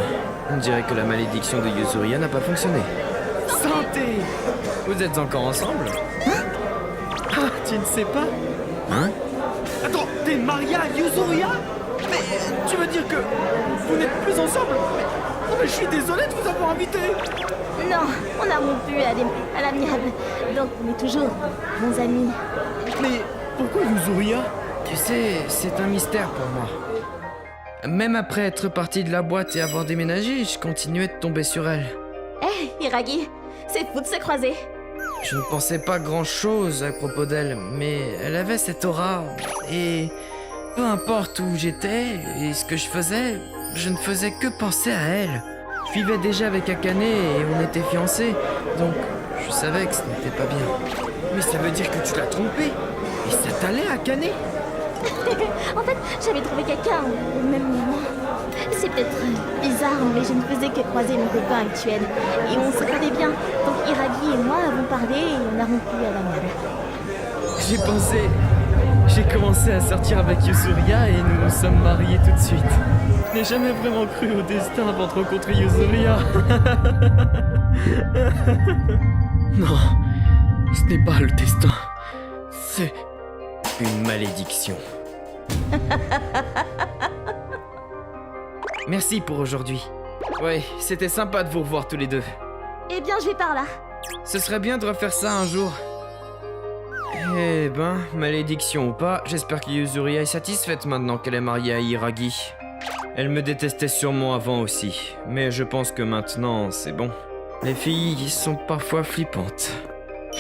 On dirait que la malédiction de Yuzuria n'a pas fonctionné. Santé! Vous êtes encore ensemble? Ah, tu ne sais pas? Hein? Attends, t'es mariée à Yuzuria? Mais tu veux dire que vous n'êtes plus ensemble? Mais je suis désolé de vous avoir invité. Non, on a rompu à l'amiable. Donc on est toujours bons amis. Mais pourquoi Yuzuria? Tu sais, c'est un mystère pour moi. Même après être parti de la boîte et avoir déménagé, je continuais de tomber sur elle. Hé, Hiragi, c'est fou de se croiser. Je ne pensais pas grand-chose à propos d'elle, mais elle avait cette aura, et peu importe où j'étais et ce que je faisais, je ne faisais que penser à elle. Je vivais déjà avec Akane et on était fiancés, donc je savais que ce n'était pas bien. Mais ça veut dire que tu l'as trompée. Et ça t'allait, Akane? En fait, j'avais trouvé quelqu'un au même moment. C'est peut-être bizarre, mais je ne faisais que croiser mon copain actuel. Et on se connaît bien. Donc Hiragi et moi avons parlé et on a rompu à l'amiable. J'ai commencé à sortir avec Yuzuria et nous nous sommes mariés tout de suite. Je n'ai jamais vraiment cru au destin avant de rencontrer Yuzuria. Non, ce n'est pas le destin. C'est une malédiction. Merci pour aujourd'hui. Ouais, c'était sympa de vous revoir tous les deux. Eh bien, je vais par là. Ce serait bien de refaire ça un jour. Eh ben, malédiction ou pas, j'espère que Yuzuria est satisfaite maintenant qu'elle est mariée à Hiragi. Elle me détestait sûrement avant aussi, mais je pense que maintenant, c'est bon. Les filles sont parfois flippantes.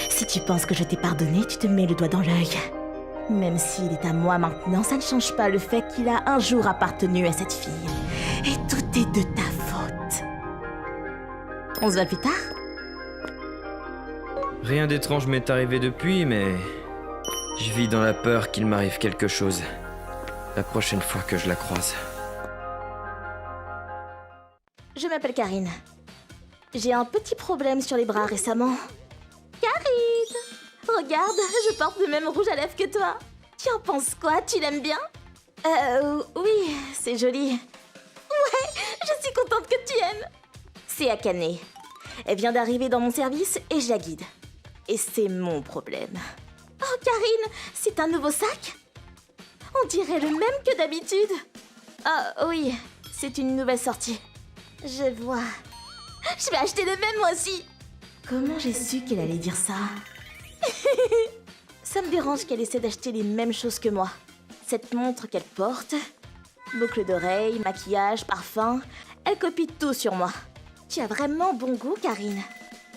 Si tu penses que je t'ai pardonné, tu te mets le doigt dans l'œil. Même s'il est à moi maintenant, ça ne change pas le fait qu'il a un jour appartenu à cette fille. Et tout est de ta faute. On se voit plus tard? Rien d'étrange m'est arrivé depuis, mais je vis dans la peur qu'il m'arrive quelque chose la prochaine fois que je la croise. Je m'appelle Karine. J'ai un petit problème sur les bras récemment. Karine! Regarde, je porte le même rouge à lèvres que toi. Tu en penses quoi? Tu l'aimes bien? Oui, c'est joli. Ouais, je suis contente que tu aimes. C'est Akane. Elle vient d'arriver dans mon service et je la guide. Et c'est mon problème. Oh, Karine, c'est un nouveau sac? On dirait le même que d'habitude. Ah oui, c'est une nouvelle sortie. Je vois. Je vais acheter le même moi aussi. Comment j'ai su qu'elle allait dire ça? Ça me dérange qu'elle essaie d'acheter les mêmes choses que moi. Cette montre qu'elle porte, boucle d'oreilles, maquillage, parfum, elle copie tout sur moi. Tu as vraiment bon goût, Karine.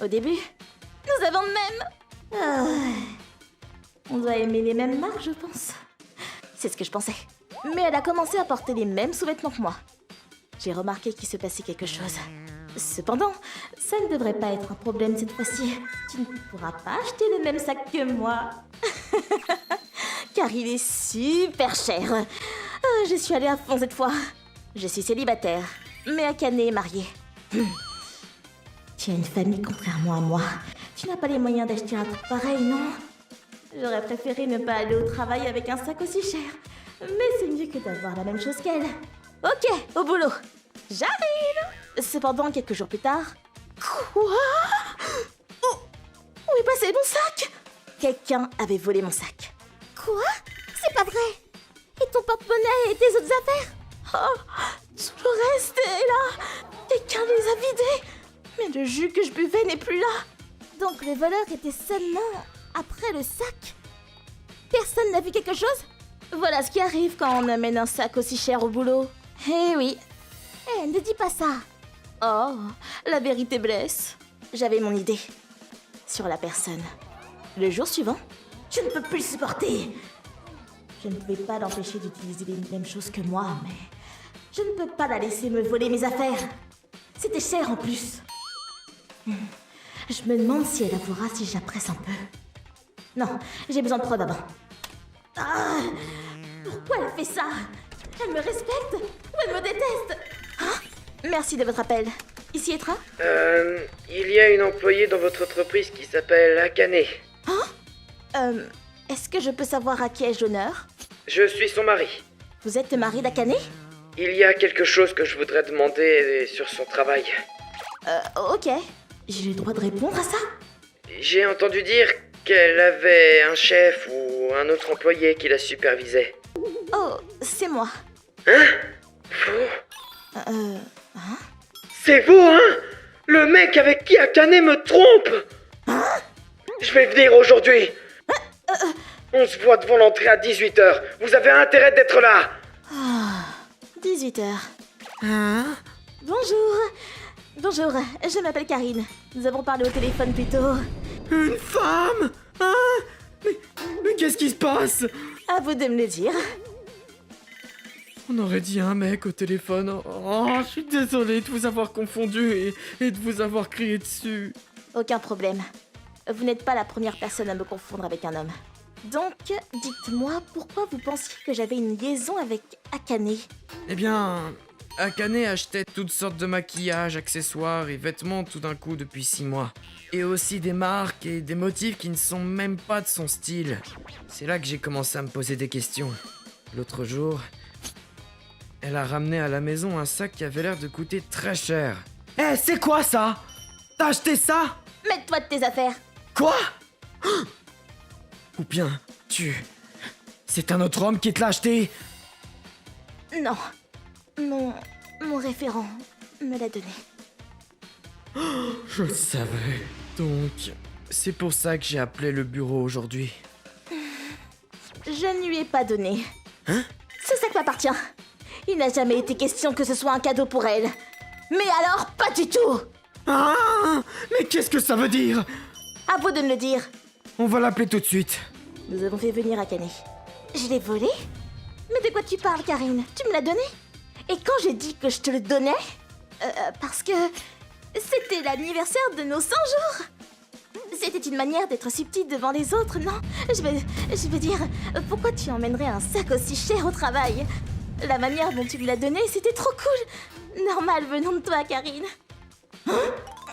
Au début, nous avons le même. On doit aimer les mêmes marques, je pense. C'est ce que je pensais. Mais elle a commencé à porter les mêmes sous-vêtements que moi. J'ai remarqué qu'il se passait quelque chose. Cependant, ça ne devrait pas être un problème cette fois-ci. Tu ne pourras pas acheter le même sac que moi. Car il est super cher. Je suis allée à fond cette fois. Je suis célibataire, mais Akane est mariée. Tu as une famille contrairement à moi. Tu n'as pas les moyens d'acheter un truc pareil, non? J'aurais préféré ne pas aller au travail avec un sac aussi cher. Mais c'est mieux que d'avoir la même chose qu'elle. Ok, au boulot. J'arrive. Cependant, quelques jours plus tard... Quoi? Où est passé mon sac? Quelqu'un avait volé mon sac. Quoi? C'est pas vrai. Et ton porte-monnaie et tes autres affaires? Oh, tout le reste est là. Quelqu'un les a vidés. Mais le jus que je buvais n'est plus là. Donc le voleur était seulement après le sac? Personne n'a vu quelque chose? Voilà ce qui arrive quand on amène un sac aussi cher au boulot. Eh oui. Eh, ne dis pas ça. Oh, la vérité blesse. J'avais mon idée. Sur la personne. Le jour suivant, je ne peux plus le supporter. Je ne pouvais pas l'empêcher d'utiliser les mêmes choses que moi, mais je ne peux pas la laisser me voler mes affaires. C'était cher en plus. Je me demande si elle avouera si je la presse un peu. Non, j'ai besoin de preuves avant. Ah, pourquoi elle fait ça? Elle me respecte ou elle me déteste? Hein? Merci de votre appel. Ici Etra? Il y a une employée dans votre entreprise qui s'appelle Akane. Hein? Est-ce que je peux savoir à qui ai-je l'honneur? Je suis son mari. Vous êtes le mari d'Akane? Il y a quelque chose que je voudrais demander sur son travail. Ok. J'ai le droit de répondre à ça? J'ai entendu dire qu'elle avait un chef ou un autre employé qui la supervisait. Oh, c'est moi. Vous? C'est vous, hein? Le mec avec qui Akane me trompe? Je vais venir aujourd'hui. On se voit devant l'entrée à 18h. Vous avez intérêt d'être là. 18h. Hein? Bonjour. Bonjour, je m'appelle Karine. Nous avons parlé au téléphone plus tôt. Une femme? Hein? Mais qu'est-ce qui se passe? À vous de me le dire. On aurait dit un mec au téléphone. Oh, je suis désolé de vous avoir confondu et de vous avoir crié dessus. Aucun problème. Vous n'êtes pas la première personne à me confondre avec un homme. Donc, dites-moi pourquoi vous pensiez que j'avais une liaison avec Akane? Eh bien, Akane achetait toutes sortes de maquillage, accessoires et vêtements tout d'un coup depuis 6 mois. Et aussi des marques et des motifs qui ne sont même pas de son style. C'est là que j'ai commencé à me poser des questions. L'autre jour, elle a ramené à la maison un sac qui avait l'air de coûter très cher. Eh, c'est quoi ça? T'as acheté ça? Mets-toi de tes affaires. Quoi? Ou bien, C'est un autre homme qui te l'a acheté? Non. Mon référent me l'a donné. je le savais. Donc, c'est pour ça que j'ai appelé le bureau aujourd'hui. Je ne lui ai pas donné. Hein? Ce sac m'appartient. Il n'a jamais été question que ce soit un cadeau pour elle. Mais alors, pas du tout! Ah! Mais qu'est-ce que ça veut dire? À vous de me le dire. On va l'appeler tout de suite. Nous avons fait venir Akane. Je l'ai volé? Mais de quoi tu parles, Karine? Tu me l'as donné? Et quand j'ai dit que je te le donnais? Parce que c'était l'anniversaire de nos 100 jours. C'était une manière d'être subtile devant les autres, non? Je veux dire, pourquoi tu emmènerais un sac aussi cher au travail? La manière dont tu me l'as donné, c'était trop cool. Normal venant de toi, Karine.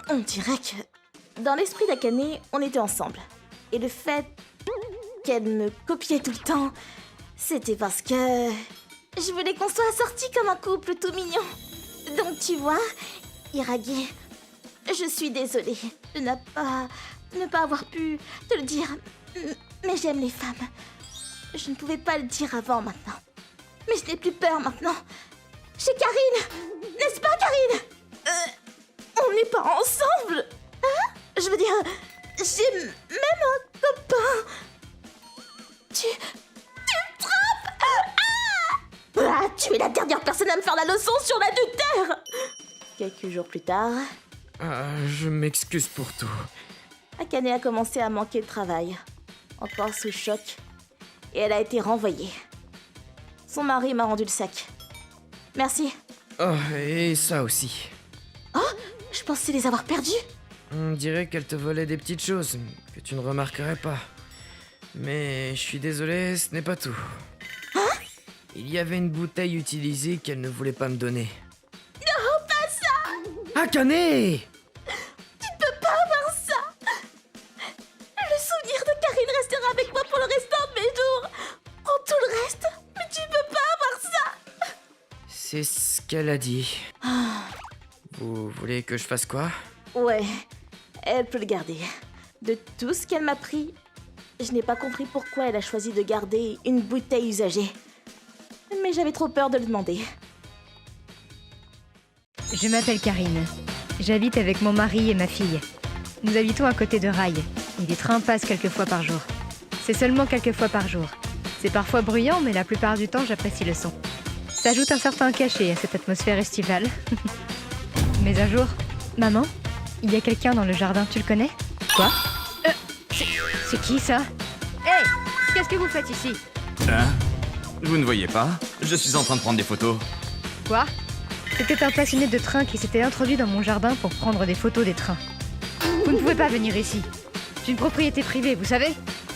On dirait que dans l'esprit d'Akane, on était ensemble. Et le fait qu'elle me copiait tout le temps, c'était parce que je voulais qu'on soit assortis comme un couple tout mignon. Donc tu vois, Hiragi, je suis désolée de ne pas avoir pu te le dire, mais j'aime les femmes. Je ne pouvais pas le dire avant maintenant. Mais je n'ai plus peur maintenant. Chez Karine, n'est-ce pas, Karine? On n'est pas ensemble, hein? Je veux dire, j'ai même un copain. Tu me trompes? Ah, tu es la dernière personne à me faire la leçon sur l'adultère. Quelques jours plus tard, Je m'excuse pour tout. Akane a commencé à manquer de travail, encore sous choc, et elle a été renvoyée. Son mari m'a rendu le sac. Merci. Oh, et ça aussi. Je pensais les avoir perdus. On dirait qu'elle te volait des petites choses que tu ne remarquerais pas. Mais je suis désolé, ce n'est pas tout. Il y avait une bouteille utilisée qu'elle ne voulait pas me donner. Non, pas ça! Akane! Tu ne peux pas avoir ça! Le souvenir de Karine restera avec moi pour le restant de mes jours. Prends tout le reste, mais tu peux pas avoir ça! C'est ce qu'elle a dit. Vous voulez que je fasse quoi? Ouais, elle peut le garder. De tout ce qu'elle m'a pris, je n'ai pas compris pourquoi elle a choisi de garder une bouteille usagée. Mais j'avais trop peur de le demander. Je m'appelle Karine. J'habite avec mon mari et ma fille. Nous habitons à côté de rails, et les trains passent quelques fois par jour. C'est seulement quelques fois par jour. C'est parfois bruyant, mais la plupart du temps, j'apprécie le son. Ça ajoute un certain cachet à cette atmosphère estivale. Mais un jour... Maman, il y a quelqu'un dans le jardin, tu le connais? Quoi? C'est qui ça? Hey! Qu'est-ce que vous faites ici? Hein? Vous ne voyez pas? Je suis en train de prendre des photos. Quoi? C'était un passionné de train qui s'était introduit dans mon jardin pour prendre des photos des trains. Vous ne pouvez pas venir ici. C'est une propriété privée, vous savez?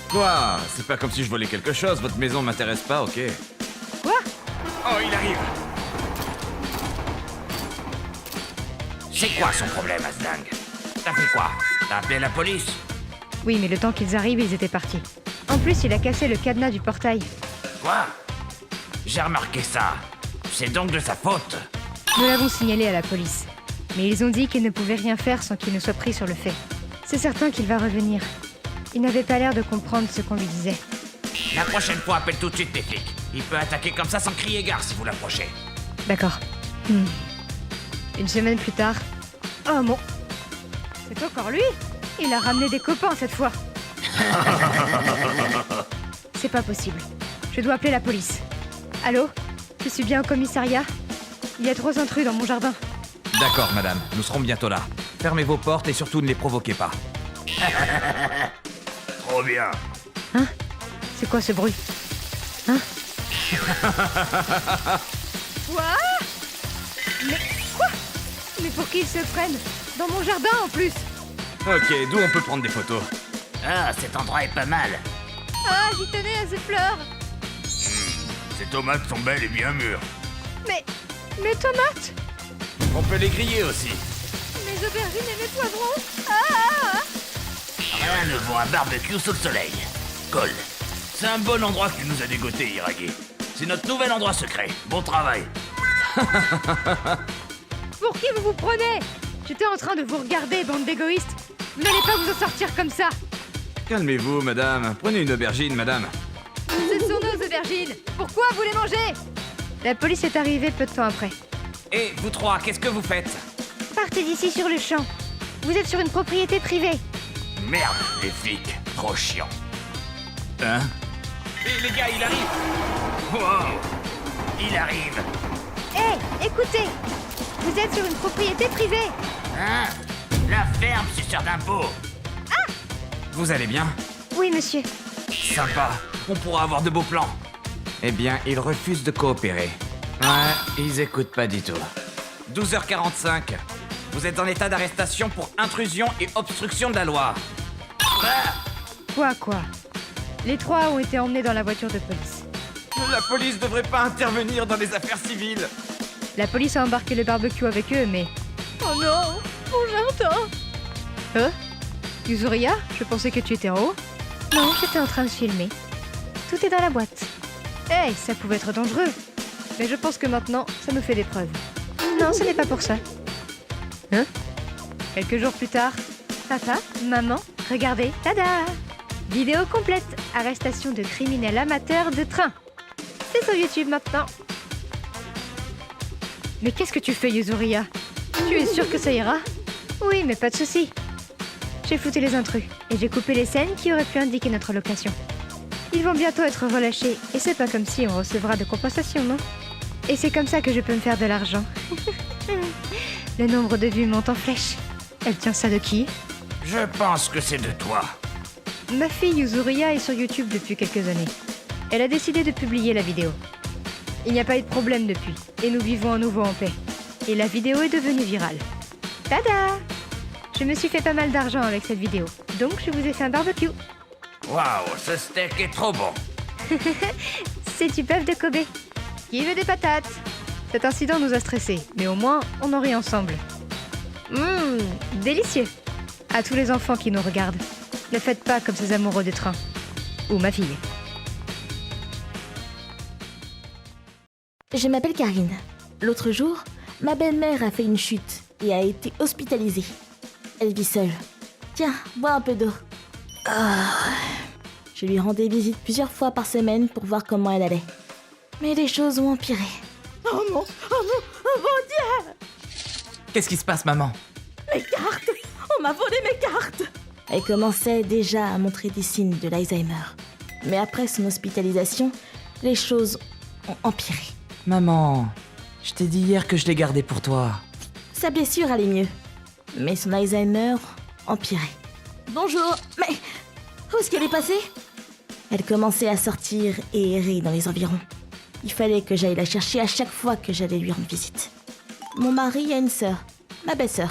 Quoi? C'est pas comme si je volais quelque chose, votre maison m'intéresse pas, ok? Quoi? Oh, il arrive! C'est quoi son problème, Asdang? T'as fait quoi? T'as appelé la police? Oui, mais le temps qu'ils arrivent, ils étaient partis. En plus, il a cassé le cadenas du portail. Quoi? J'ai remarqué ça. C'est donc de sa faute. Nous l'avons signalé à la police. Mais ils ont dit qu'ils ne pouvaient rien faire sans qu'il ne soit pris sur le fait. C'est certain qu'il va revenir. Il n'avait pas l'air de comprendre ce qu'on lui disait. La prochaine fois, appelle tout de suite les flics. Il peut attaquer comme ça sans crier gare si vous l'approchez. D'accord. Une semaine plus tard... Oh mon... C'est encore lui? Il a ramené des copains cette fois. C'est pas possible. Je dois appeler la police. Allô? Je suis bien au commissariat? Il y a 3 intrus dans mon jardin. D'accord, madame, nous serons bientôt là. Fermez vos portes et surtout ne les provoquez pas. Trop bien. Hein? C'est quoi ce bruit? Hein? Quoi? Mais quoi? Mais pour qui ils se prennent? Dans mon jardin en plus! Ok, d'où on peut prendre des photos? Ah, cet endroit est pas mal. Ah, j'y tenais à ces fleurs! Ces tomates sont belles et bien mûres. Mais... mes tomates! On peut les griller aussi. Mes aubergines et mes poivrons! Ah! Rien ne vaut un barbecue sous le soleil. Cole, c'est un bon endroit que tu nous as dégoté, Hiragi. C'est notre nouvel endroit secret. Bon travail. Pour qui vous vous prenez? J'étais en train de vous regarder, bande d'égoïstes. Vous n'allez pas vous en sortir comme ça. Calmez-vous, madame. Prenez une aubergine, madame. Ce sont nos aubergines. Pourquoi vous les mangez? La police est arrivée peu de temps après. Et vous trois, qu'est-ce que vous faites? Partez d'ici sur le champ. Vous êtes sur une propriété privée. Merde, les flics. Trop chiant. Hein? Et les gars, il arrive! Wow! Il arrive. Hé, écoutez. Vous êtes sur une propriété privée. Hein? La ferme, suceur d'impôts. Vous allez bien? Oui, monsieur. Sympa, on pourra avoir de beaux plans. Eh bien, ils refusent de coopérer. Ouais, ils écoutent pas du tout. 12h45. Vous êtes en état d'arrestation pour intrusion et obstruction de la loi. Quoi? Les 3 ont été emmenés dans la voiture de police. La police devrait pas intervenir dans les affaires civiles. La police a embarqué le barbecue avec eux, mais... Oh non, mon jardin! Yuzuria, je pensais que tu étais en haut. Non, j'étais en train de filmer. Tout est dans la boîte. Hey, ça pouvait être dangereux. Mais je pense que maintenant, ça nous fait des preuves. Non, ce n'est pas pour ça. Hein? Quelques jours plus tard, papa, maman, regardez, tada! Vidéo complète, arrestation de criminels amateurs de train. C'est sur YouTube maintenant. Mais qu'est-ce que tu fais, Yuzuria? Tu es sûre que ça ira? Oui, mais pas de souci. J'ai foutu les intrus et j'ai coupé les scènes qui auraient pu indiquer notre location. Ils vont bientôt être relâchés et c'est pas comme si on recevra de compensation, non? Et c'est comme ça que je peux me faire de l'argent. Le nombre de vues monte en flèche. Elle tient ça de qui? Je pense que c'est de toi. Ma fille Yuzuria est sur YouTube depuis quelques années. Elle a décidé de publier la vidéo. Il n'y a pas eu de problème depuis, et nous vivons à nouveau en paix. Et la vidéo est devenue virale. Tada! Je me suis fait pas mal d'argent avec cette vidéo, donc je vous ai fait un barbecue. Waouh, ce steak est trop bon. C'est du bœuf de Kobe. Qui veut des patates? Cet incident nous a stressés, mais au moins, on en rit ensemble. Délicieux. À tous les enfants qui nous regardent, ne faites pas comme ces amoureux des trains. Ou ma fille. Je m'appelle Karine. L'autre jour, ma belle-mère a fait une chute et a été hospitalisée. Elle vit seule. Tiens, bois un peu d'eau. Je lui rendais visite plusieurs fois par semaine pour voir comment elle allait. Mais les choses ont empiré. Oh mon Dieu! Qu'est-ce qui se passe, maman? Mes cartes! On m'a volé mes cartes! Elle commençait déjà à montrer des signes de l'Alzheimer. Mais après son hospitalisation, les choses ont empiré. Maman, je t'ai dit hier que je l'ai gardé pour toi. Sa blessure allait mieux, mais son Alzheimer empirait. Bonjour, mais où est-ce qu'elle est passée? Elle commençait à sortir et errer dans les environs. Il fallait que j'aille la chercher à chaque fois que j'allais lui rendre visite. Mon mari a une sœur, ma belle-sœur,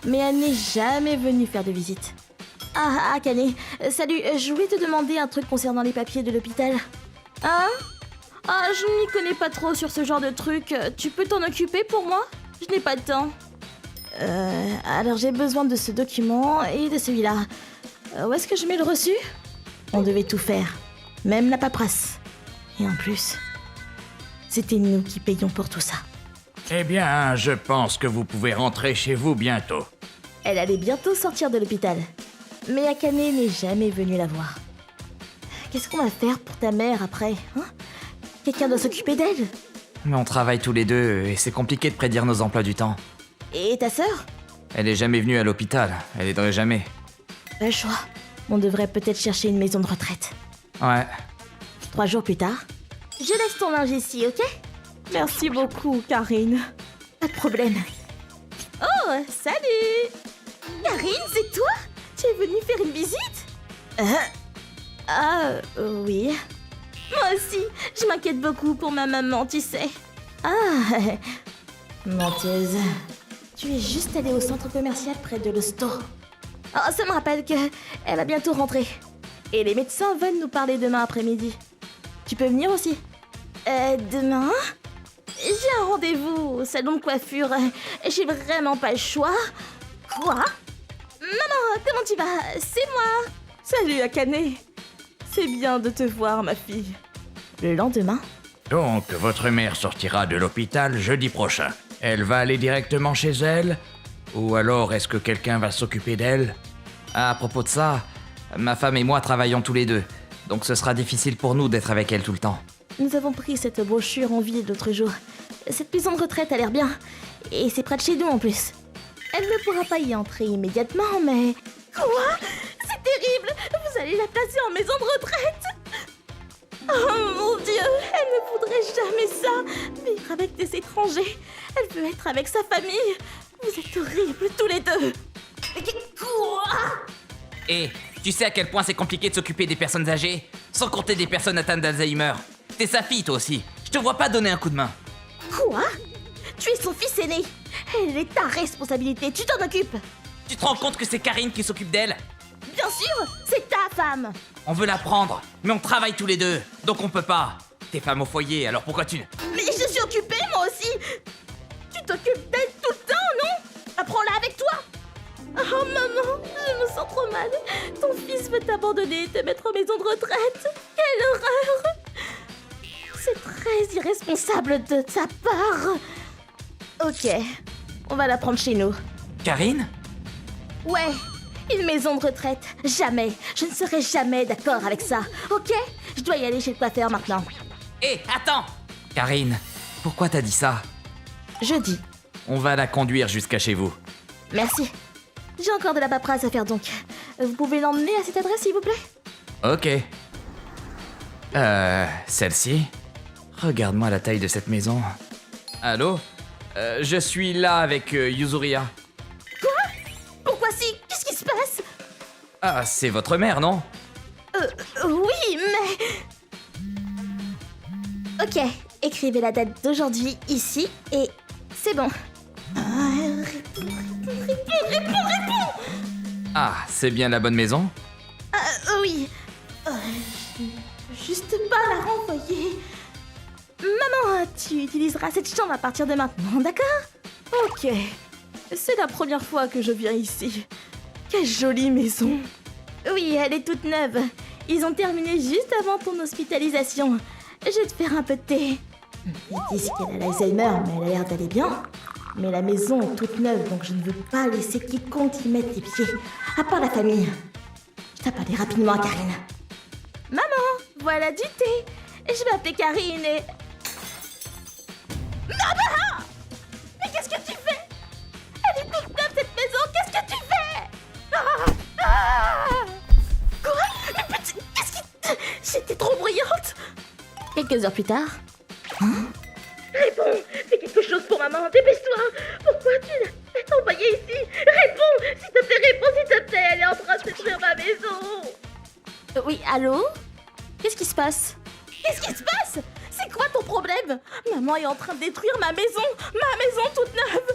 mais elle n'est jamais venue faire de visite. Ah, Akane, salut, je voulais te demander un truc concernant les papiers de l'hôpital. Hein? Ah, je m'y connais pas trop sur ce genre de truc. Tu peux t'en occuper pour moi? Je n'ai pas de temps. Alors j'ai besoin de ce document et de celui-là. Où est-ce que je mets le reçu? On devait tout faire. même la paperasse. Et en plus, c'était nous qui payons pour tout ça. Eh bien, je pense que vous pouvez rentrer chez vous bientôt. Elle allait bientôt sortir de l'hôpital. Mais Akane n'est jamais venue la voir. Qu'est-ce qu'on va faire pour ta mère après, hein? Quelqu'un doit s'occuper d'elle. Mais on travaille tous les deux et c'est compliqué de prédire nos emplois du temps. Et ta sœur? Elle est jamais venue à l'hôpital, elle aiderait jamais. Pas le choix. On devrait peut-être chercher une maison de retraite. Ouais. 3 jours plus tard. Je laisse ton linge ici, ok? Merci beaucoup, Karine. Pas de problème. Oh, salut! Karine, c'est toi? Tu es venue faire une visite? Oui. Moi aussi, je m'inquiète beaucoup pour ma maman, tu sais. Ah, menteuse. Tu es juste allée au centre commercial près de l'hosto. Oh, ça me rappelle que elle va bientôt rentrer. Et les médecins veulent nous parler demain après-midi. Tu peux venir aussi? Demain? J'ai un rendez-vous au salon de coiffure. J'ai vraiment pas le choix. Quoi? Maman, comment tu vas? C'est moi. Salut Akane. C'est bien de te voir, ma fille. Le lendemain? Donc, votre mère sortira de l'hôpital jeudi prochain. Elle va aller directement chez elle? Ou alors est-ce que quelqu'un va s'occuper d'elle? À propos de ça, ma femme et moi travaillons tous les deux. Donc ce sera difficile pour nous d'être avec elle tout le temps. Nous avons pris cette brochure en ville l'autre jour. Cette maison de retraite a l'air bien. Et c'est près de chez nous en plus. Elle ne pourra pas y entrer immédiatement, mais... Quoi? C'est terrible! Vous allez la placer en maison de retraite? Oh mon Dieu! Elle ne voudrait jamais ça! Vivre avec des étrangers. Elle veut être avec sa famille. Vous êtes horribles tous les deux. Quoi? Et tu sais à quel point c'est compliqué de s'occuper des personnes âgées? Sans compter des personnes atteintes d'Alzheimer. T'es sa fille toi aussi. Je te vois pas donner un coup de main. Quoi? Tu es son fils aîné. Elle est ta responsabilité. Tu t'en occupes. Tu te rends compte que c'est Karine qui s'occupe d'elle? Bien sûr, c'est ta femme. On veut la prendre, mais on travaille tous les deux. Donc on peut pas. T'es femme au foyer, alors pourquoi tu... Mais je suis occupée, moi aussi. Tu t'occupes d'elle tout le temps, non? Apprends-la avec toi. Oh maman, je me sens trop mal. Ton fils veut t'abandonner et te mettre en maison de retraite. Quelle horreur. C'est très irresponsable de ta part. Ok, on va la prendre chez nous. Karine? Ouais, une maison de retraite. Jamais. Je ne serai jamais d'accord avec ça. Ok? Je dois y aller chez le coiffeur maintenant. Hé, attends! Karine, pourquoi t'as dit ça? Je dis. On va la conduire jusqu'à chez vous. Merci. J'ai encore de la paperasse à faire donc. Vous pouvez l'emmener à cette adresse, s'il vous plaît? Ok. Celle-ci? Regarde-moi la taille de cette maison. Allô? Je suis là avec Yuzuria. Quoi? Pourquoi si? Qu'est-ce qui se passe? Ah, c'est votre mère, non? Oui, mais... Ok, écrivez la date d'aujourd'hui ici et c'est bon. Réponds! Ah, c'est bien la bonne maison? Oui. Juste pas la renvoyer. Maman, tu utiliseras cette chambre à partir de maintenant, d'accord? Ok. C'est la première fois que je viens ici. Quelle jolie maison. Oui, elle est toute neuve. Ils ont terminé juste avant ton hospitalisation. Je vais te faire un peu de thé. Ils disent qu'elle a l'Alzheimer, mais elle a l'air d'aller bien. Mais la maison est toute neuve, donc je ne veux pas laisser quiconque y mettre les pieds. À part la famille. Je tape aller rapidement à Karine. Maman, voilà du thé. Je vais appeler Karine et... Maman! Mais qu'est-ce que tu fais? Elle est toute neuve cette maison, qu'est-ce que tu fais? Quoi? Mais petit... Qu'est-ce qui... J'étais trop bruyante. Quelques heures plus tard... Réponds! Fais quelque chose pour maman, dépêche-toi! Pourquoi tu l'as envoyée ici? Réponds! S'il te plaît, réponds, s'il te plaît! Elle est en train de détruire ma maison! Oui, allô? Qu'est-ce qui se passe? Qu'est-ce qui se passe? C'est quoi ton problème? Maman est en train de détruire ma maison toute neuve.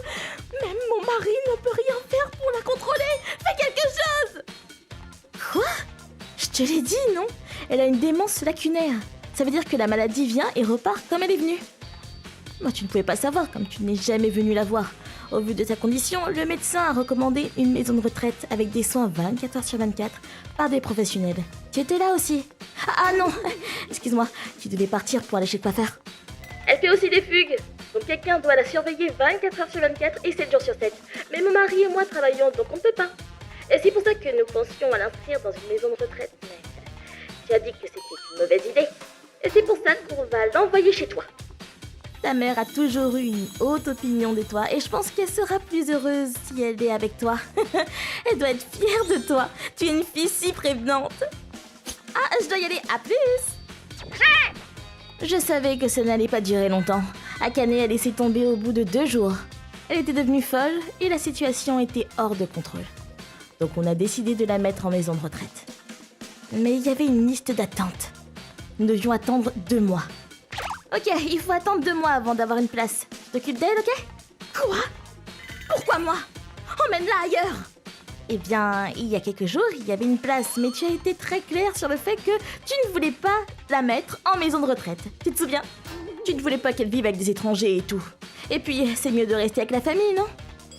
Même mon mari ne peut rien faire pour la contrôler. Fais quelque chose! Quoi? Je te l'ai dit, non? Elle a une démence lacunaire. Ça veut dire que la maladie vient et repart comme elle est venue. Moi, tu ne pouvais pas savoir, comme tu n'es jamais venu la voir. Au vu de sa condition, le médecin a recommandé une maison de retraite avec des soins 24 heures sur 24 par des professionnels. Tu étais là aussi? Ah non, excuse-moi, tu devais partir pour aller chez le coiffeur. Elle fait aussi des fugues. Donc quelqu'un doit la surveiller 24 heures sur 24 et 7 jours sur 7. Mais mon mari et moi travaillons, donc on ne peut pas. Et c'est pour ça que nous pensions à l'inscrire dans une maison de retraite. Mais tu as dit que c'était une mauvaise idée. Et c'est pour ça qu'on va l'envoyer chez toi. Ta mère a toujours eu une haute opinion de toi et je pense qu'elle sera plus heureuse si elle est avec toi. Elle doit être fière de toi. Tu es une fille si prévenante. Ah, je dois y aller. À plus. Je savais que ça n'allait pas durer longtemps. Akane a laissé tomber au bout de 2 jours. Elle était devenue folle et la situation était hors de contrôle. Donc on a décidé de la mettre en maison de retraite. Mais il y avait une liste d'attente. Nous devions attendre 2 mois. Ok, il faut attendre 2 mois avant d'avoir une place. Tu t'occupes d'elle, ok? Quoi? Pourquoi moi? Emmène-la ailleurs! Eh bien, il y a quelques jours, il y avait une place, mais tu as été très claire sur le fait que tu ne voulais pas la mettre en maison de retraite. Tu te souviens? Tu ne voulais pas qu'elle vive avec des étrangers et tout. Et puis, c'est mieux de rester avec la famille, non?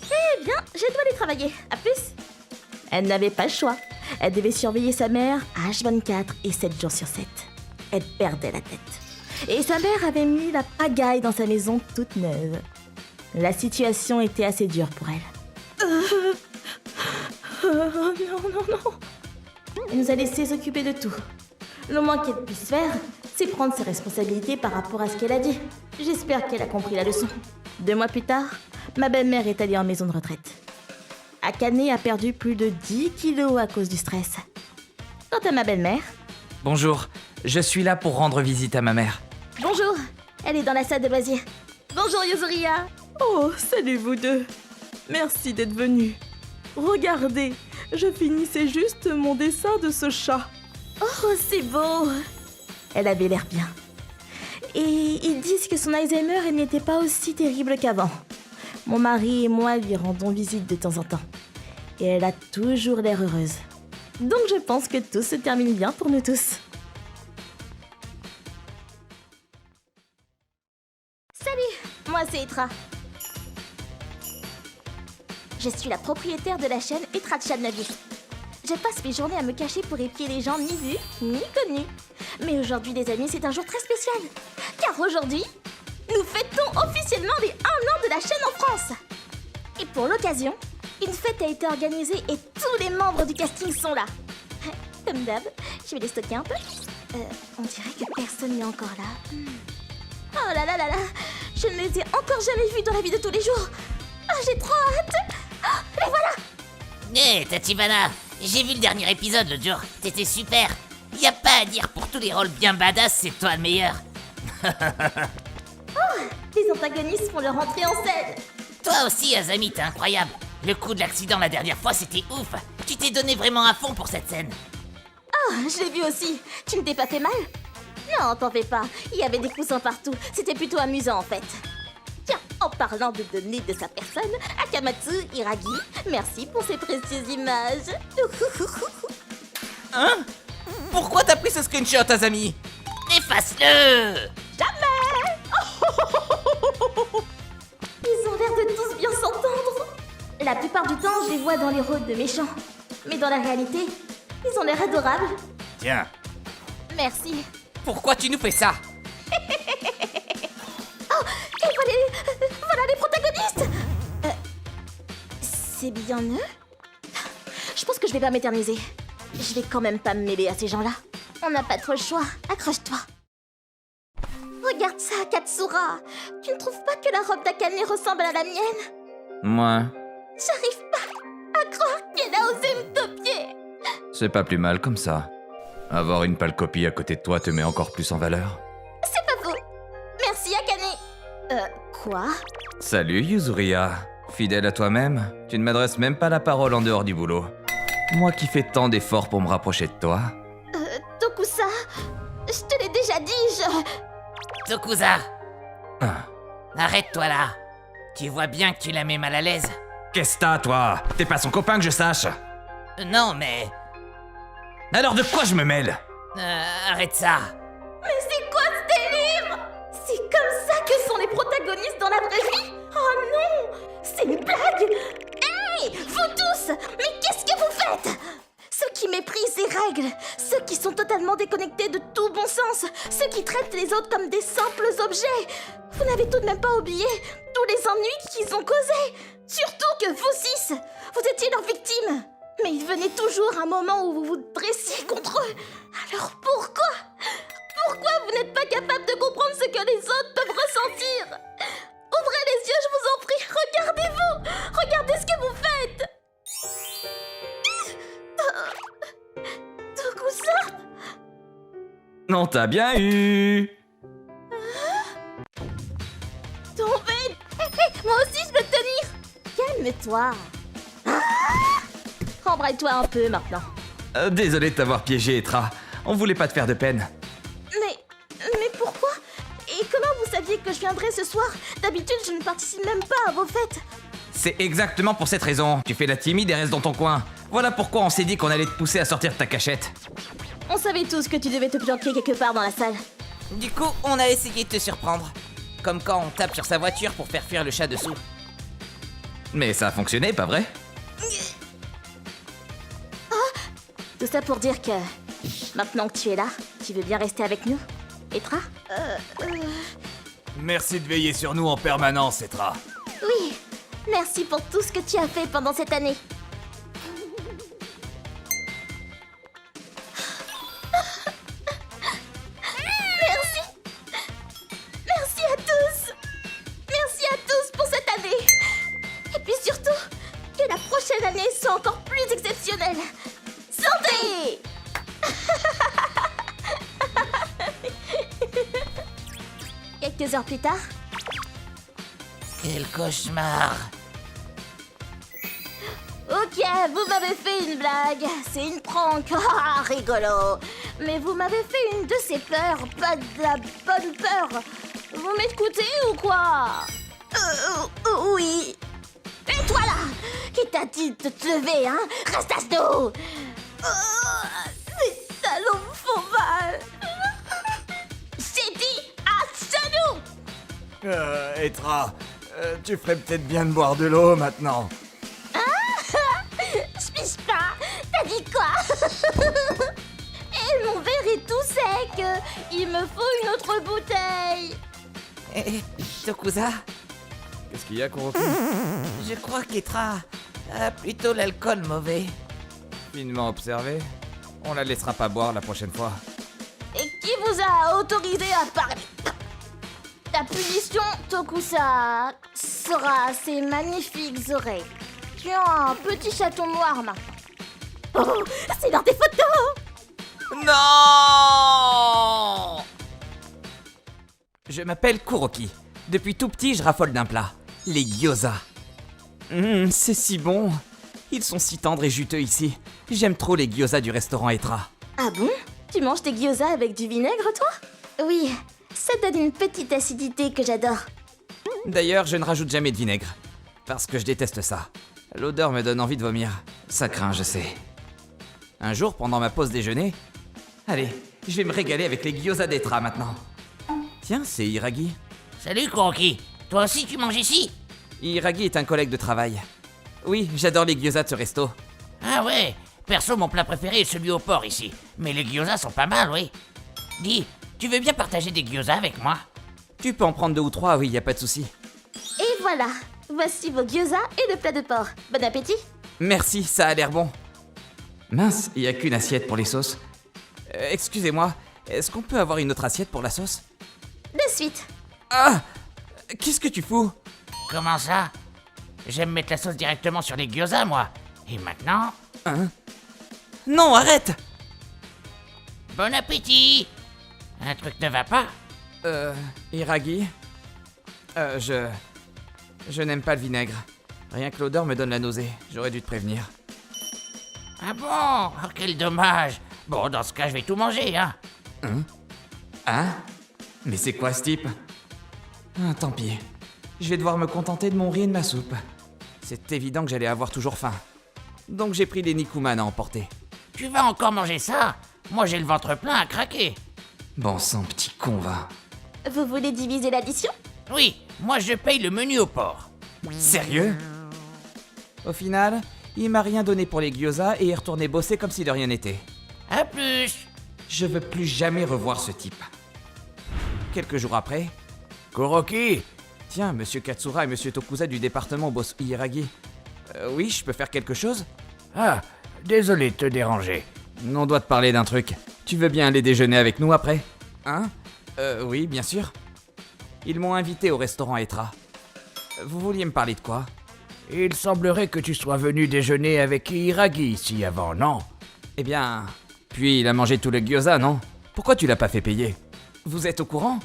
Eh bien, je dois aller travailler. À plus! Elle n'avait pas le choix. Elle devait surveiller sa mère H24 et 7 jours sur 7. Elle perdait la tête. Et sa mère avait mis la pagaille dans sa maison toute neuve. La situation était assez dure pour elle. Non. Elle nous a laissé s'occuper de tout. Le moins qu'elle puisse faire, c'est prendre ses responsabilités par rapport à ce qu'elle a dit. J'espère qu'elle a compris la leçon. 2 mois plus tard, ma belle-mère est allée en maison de retraite. Akane a perdu plus de 10 kilos à cause du stress. Quant à ma belle-mère... Bonjour, je suis là pour rendre visite à ma mère. Bonjour, elle est dans la salle de loisirs. Bonjour Yuzuria. Oh, salut vous deux. Merci d'être venus. Regardez, je finissais juste mon dessin de ce chat. Oh, c'est beau. Elle avait l'air bien. Et ils disent que son Alzheimer elle n'était pas aussi terrible qu'avant. Mon mari et moi lui rendons visite de temps en temps. Et elle a toujours l'air heureuse. Donc je pense que tout se termine bien pour nous tous. Salut, moi c'est Etra. Je suis la propriétaire de la chaîne Etra Channel. Je passe mes journées à me cacher pour épier les gens ni vus, ni connus. Mais aujourd'hui les amis, c'est un jour très spécial. Car aujourd'hui, nous fêtons officiellement les 1 an de la chaîne en France. Et pour l'occasion, une fête a été organisée et tous les membres du casting sont là. Comme d'hab, je vais les stocker un peu. On dirait que personne n'est encore là. Oh là là là là, je ne les ai encore jamais vus dans la vie de tous les jours. Ah, j'ai trop hâte. Ah, les voilà. Hé, Tachibana, j'ai vu le dernier épisode l'autre jour, c'était super. Y a pas à dire, pour tous les rôles bien badass, c'est toi le meilleur. Oh, les antagonistes font leur entrée en scène. Toi aussi, Azami, t'es incroyable. Le coup de l'accident la dernière fois, c'était ouf. Tu t'es donné vraiment à fond pour cette scène. Oh, je l'ai vu aussi. Tu ne t'es pas fait mal? Non, t'en fais pas. Il y avait des coussins partout. C'était plutôt amusant en fait. Tiens, en parlant de données de sa personne, Akamatsu Hiragi, merci pour ces précieuses images. Hein? Pourquoi t'as pris ce screenshot, Azami? Efface-le! Jamais. Ils ont l'air de tous bien s'entendre. La plupart du temps, je les vois dans les rôles de méchants. Mais dans la réalité, ils ont l'air adorables. Tiens. Merci. Pourquoi tu nous fais ça? Oh, et voilà les protagonistes. C'est bien eux? Je pense que je vais pas m'éterniser. Je vais quand même pas me mêler à ces gens-là. On n'a pas trop le choix. Accroche-toi. Regarde ça, Katsura. Tu ne trouves pas que la robe d'Akane ressemble à la mienne? Moi, J'arrive pas à croire qu'elle a osé me copier. c'est pas plus mal comme ça. Avoir une pâle copie à côté de toi te met encore plus en valeur. C'est pas faux. Merci, Akane. Quoi? Salut Yuzuria. Fidèle à toi-même, tu ne m'adresses même pas la parole en dehors du boulot. Moi qui fais tant d'efforts pour me rapprocher de toi. Tokusa, je te l'ai déjà dit, Tokusa, Ah. arrête-toi là. Tu vois bien que tu la mets mal à l'aise. Qu'est-ce que t'as, toi? T'es pas son copain que je sache. Non, mais... Alors de quoi je me mêle? arrête ça. Mais c'est quoi ce délire? C'est comme ça que sont les protagonistes dans la vraie vie? Oh non! C'est une blague? Hey, vous tous! Mais qu'est-ce que vous faites? Ceux qui méprisent les règles, ceux qui sont totalement déconnectés de tout bon sens, ceux qui traitent les autres comme des simples objets. Vous n'avez tout de même pas oublié tous les ennuis qu'ils ont causés. Surtout que vous six, vous étiez leurs victimes. Mais il venait toujours un moment où vous vous dressiez contre eux. Alors pourquoi vous n'êtes pas capable de comprendre ce que les autres peuvent ressentir? Ouvrez les yeux, je vous en prie. Regardez-vous. Regardez ce que vous faites. Tokusa? On t'a bien eu. Tombé. Moi aussi, je peux te tenir. Calme-toi. Embraille-toi un peu maintenant. Désolé de t'avoir piégé, Etra. On voulait pas te faire de peine. Mais pourquoi? Et comment vous saviez que je viendrais ce soir? D'habitude, je ne participe même pas à vos fêtes. C'est exactement pour cette raison. Tu fais la timide et restes dans ton coin. Voilà pourquoi on s'est dit qu'on allait te pousser à sortir de ta cachette. On savait tous que tu devais te planquer quelque part dans la salle. Du coup, on a essayé de te surprendre. Comme quand on tape sur sa voiture pour faire fuir le chat dessous. Mais ça a fonctionné, pas vrai? Tout ça pour dire que, maintenant que tu es là, tu veux bien rester avec nous, Etra? Merci de veiller sur nous en permanence, Etra. Oui, merci pour tout ce que tu as fait pendant cette année. Merci. Merci à tous. Merci à tous pour cette année. Et puis surtout, que la prochaine année soit encore plus exceptionnelle. Santé! Quelques heures plus tard. Quel cauchemar. Ok, vous m'avez fait une blague. C'est une prank. Ah, rigolo. Mais vous m'avez fait une de ces peurs. Pas de la bonne peur. Vous m'écoutez ou quoi? Oui. Et toi là, qui t'a dit de te lever, hein? Reste à genoux. Ces salauds me font mal. J'ai dit à genoux. Etra, tu ferais peut-être bien de boire de l'eau maintenant. Je piche pas. T'as dit quoi? Et mon verre est tout sec. Il me faut une autre bouteille. Tokusa, Qu'est-ce qu'il y a, Kuroko? je crois qu'Etra a plutôt l'alcool mauvais. Finement observé. On la laissera pas boire la prochaine fois. Et qui vous a autorisé à parler? Ta punition, Tokusa, sera ces magnifiques oreilles. Tu as un petit chaton noir maintenant. Oh, c'est l'heure des photos! Non! Je m'appelle Kuroki. Depuis tout petit, je raffole d'un plat. Les gyoza. C'est si bon. Ils sont si tendres et juteux ici. J'aime trop les gyoza du restaurant Etra. Ah bon? Tu manges tes gyoza avec du vinaigre, toi? Oui, ça donne une petite acidité que j'adore. D'ailleurs, je ne rajoute jamais de vinaigre. Parce que je déteste ça. L'odeur me donne envie de vomir. Ça craint, je sais. Un jour, pendant ma pause déjeuner... Allez, je vais me régaler avec les gyoza d'Etra maintenant. Tiens, c'est Hiragi. Salut Kuroki. Toi aussi tu manges ici? Hiragi est un collègue de travail. Oui, j'adore les gyoza de ce resto. Ah ouais. Perso, mon plat préféré est celui au porc ici. Mais les gyoza sont pas mal, oui. Dis, tu veux bien partager des gyoza avec moi? Tu peux en prendre 2 ou 3, oui, y a pas de souci. Et voilà, voici vos gyoza et le plat de porc. Bon appétit! Merci, ça a l'air bon. Mince, y a qu'une assiette pour les sauces. Excusez-moi, est-ce qu'on peut avoir une autre assiette pour la sauce? De suite. Ah! Qu'est-ce que tu fous? Comment ça? J'aime mettre la sauce directement sur les gyoza, moi. Et maintenant? Hein? Non, arrête! Bon appétit! Un truc ne va pas? Hiragi? Je n'aime pas le vinaigre. Rien que l'odeur me donne la nausée. J'aurais dû te prévenir. Ah bon? Oh, quel dommage! Bon, dans ce cas, je vais tout manger, hein? Hein? Mais c'est quoi ce type? Ah, tant pis. Je vais devoir me contenter de mon riz et de ma soupe. C'est évident que j'allais avoir toujours faim. Donc j'ai pris des nikuman à emporter. Tu vas encore manger ça? Moi, j'ai le ventre plein à craquer. Bon sang, petit con, va. Vous voulez diviser l'addition? Oui, moi, je paye le menu au porc. Sérieux? Au final, il m'a rien donné pour les gyoza et est retourné bosser comme si de rien n'était. À plus. Je veux plus jamais revoir ce type. Quelques jours après... Kuroki, Tiens, monsieur Katsura et monsieur Tokusa du département boss Hiragi. Oui, je peux faire quelque chose? Ah, désolé de te déranger. On doit te parler d'un truc. Tu veux bien aller déjeuner avec nous après? Hein? Oui, bien sûr. Ils m'ont invité au restaurant Etra. Vous vouliez me parler de quoi? Il semblerait que tu sois venu déjeuner avec Hiragi ici avant, non? Eh bien... Puis il a mangé tout le gyoza, non? Pourquoi tu l'as pas fait payer? Vous êtes au courant?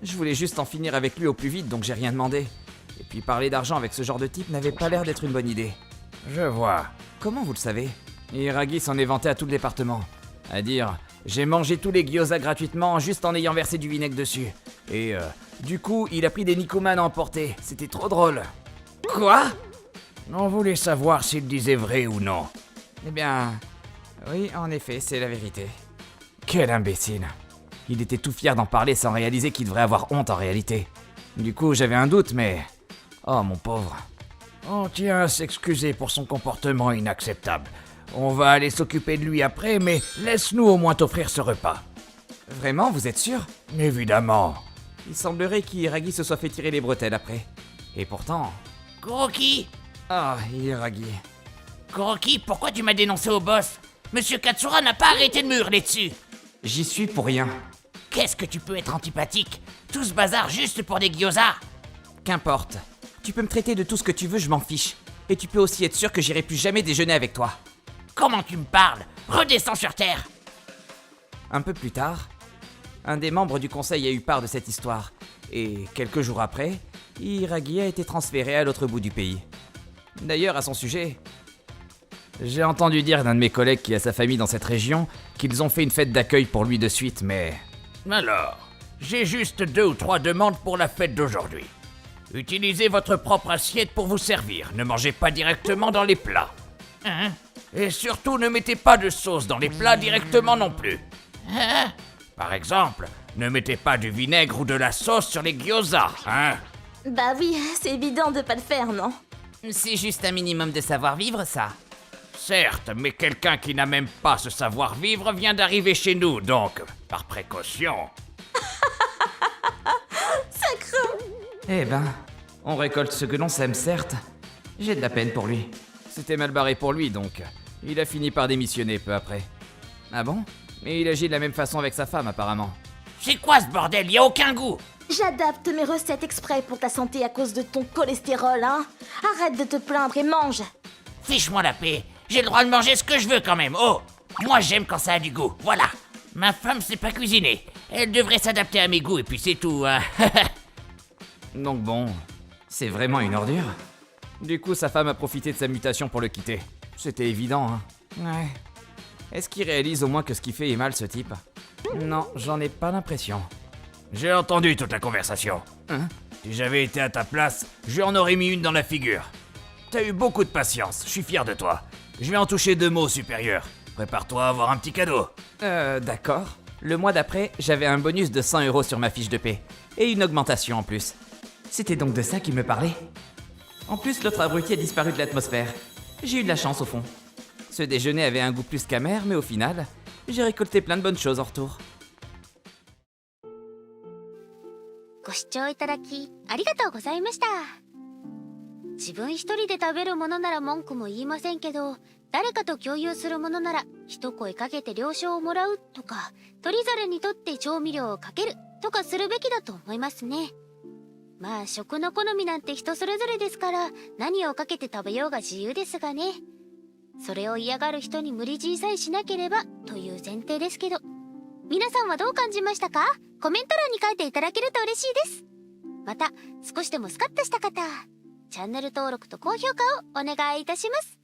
Je voulais juste en finir avec lui au plus vite, donc j'ai rien demandé. Et puis parler d'argent avec ce genre de type n'avait pas l'air d'être une bonne idée. Je vois. Comment vous le savez? Hiragi s'en est vanté à tout le département. À dire, j'ai mangé tous les gyoza gratuitement juste en ayant versé du vinaigre dessus. Et du coup, il a pris des nikuman à emporter. C'était trop drôle. Quoi? On voulait savoir s'il disait vrai ou non. Eh bien... Oui, en effet, c'est la vérité. Quel imbécile. Il était tout fier d'en parler sans réaliser qu'il devrait avoir honte en réalité. Du coup, j'avais un doute, mais... Oh, mon pauvre. On tient à s'excuser pour son comportement inacceptable. On va aller s'occuper de lui après, mais laisse-nous au moins t'offrir ce repas. Vraiment, vous êtes sûr? Évidemment. Il semblerait qu'Hiragi se soit fait tirer les bretelles après. Et pourtant... Kuroki. Ah, Hiragi. Kuroki, pourquoi tu m'as dénoncé au boss? Monsieur Katsura n'a pas arrêté de me hurler dessus. J'y suis pour rien. Qu'est-ce que tu peux être antipathique? Tout ce bazar juste pour des gyoza? Qu'importe. Tu peux me traiter de tout ce que tu veux, je m'en fiche. Et tu peux aussi être sûr que j'irai plus jamais déjeuner avec toi. Comment tu me parles? Redescends sur terre. Un peu plus tard, un des membres du conseil a eu part de cette histoire. Et quelques jours après, Hiragi a été transféré à l'autre bout du pays. D'ailleurs, à son sujet... J'ai entendu dire d'un de mes collègues qui a sa famille dans cette région qu'ils ont fait une fête d'accueil pour lui de suite, mais... Alors, j'ai juste 2 ou 3 demandes pour la fête d'aujourd'hui. Utilisez votre propre assiette pour vous servir, ne mangez pas directement dans les plats. Hein? Et surtout, ne mettez pas de sauce dans les plats directement non plus. Hein? Par exemple, ne mettez pas du vinaigre ou de la sauce sur les gyoza, hein? Bah oui, c'est évident de pas le faire, non? C'est juste un minimum de savoir-vivre, ça. Certes, mais quelqu'un qui n'a même pas ce savoir-vivre vient d'arriver chez nous, donc, par précaution. Ça craint. Eh ben, on récolte ce que l'on sème, certes. J'ai de la peine pour lui. C'était mal barré pour lui, donc il a fini par démissionner peu après. Ah bon? Mais il agit de la même façon avec sa femme, apparemment. C'est quoi ce bordel? Y a aucun goût. J'adapte mes recettes exprès pour ta santé à cause de ton cholestérol, hein? Arrête de te plaindre et mange. Fiche-moi la paix. J'ai le droit de manger ce que je veux quand même. Oh, moi j'aime quand ça a du goût. Voilà. Ma femme sait pas cuisiner. Elle devrait s'adapter à mes goûts et puis c'est tout, hein. Donc bon, c'est vraiment une ordure. Du coup, sa femme a profité de sa mutation pour le quitter. C'était évident, hein. Ouais. Est-ce qu'il réalise au moins que ce qu'il fait est mal, ce type? Non, j'en ai pas l'impression. J'ai entendu toute la conversation. Hein? Si j'avais été à ta place, je lui en aurais mis une dans la figure. T'as eu beaucoup de patience, je suis fier de toi. Je vais en toucher 2 mots supérieurs. Prépare-toi à avoir un petit cadeau. D'accord. Le mois d'après, j'avais un bonus de 100 € sur ma fiche de paie. Et une augmentation en plus. C'était donc de ça qu'il me parlait. En plus, l'autre abruti a disparu de l'atmosphère. J'ai eu de la chance au fond. Ce déjeuner avait un goût plus qu'amer, mais au final, j'ai récolté plein de bonnes choses en retour. ご視聴いただきありがとうございました。自分一人で食べるものなら文句も言いませんけど、誰かと共有するものなら一声かけて了承をもらうとか、取り皿にとって調味料をかけるとかするべきだと思いますね。まあ食の好みなんて人それぞれですから、何をかけて食べようが自由ですがね。それを嫌がる人に無理強いさえしなければという前提ですけど、皆さんはどう感じましたか？コメント欄に書いていただけると嬉しいです。また少しでもスカッとした方、チャンネル登録と高評価をお願いいたします。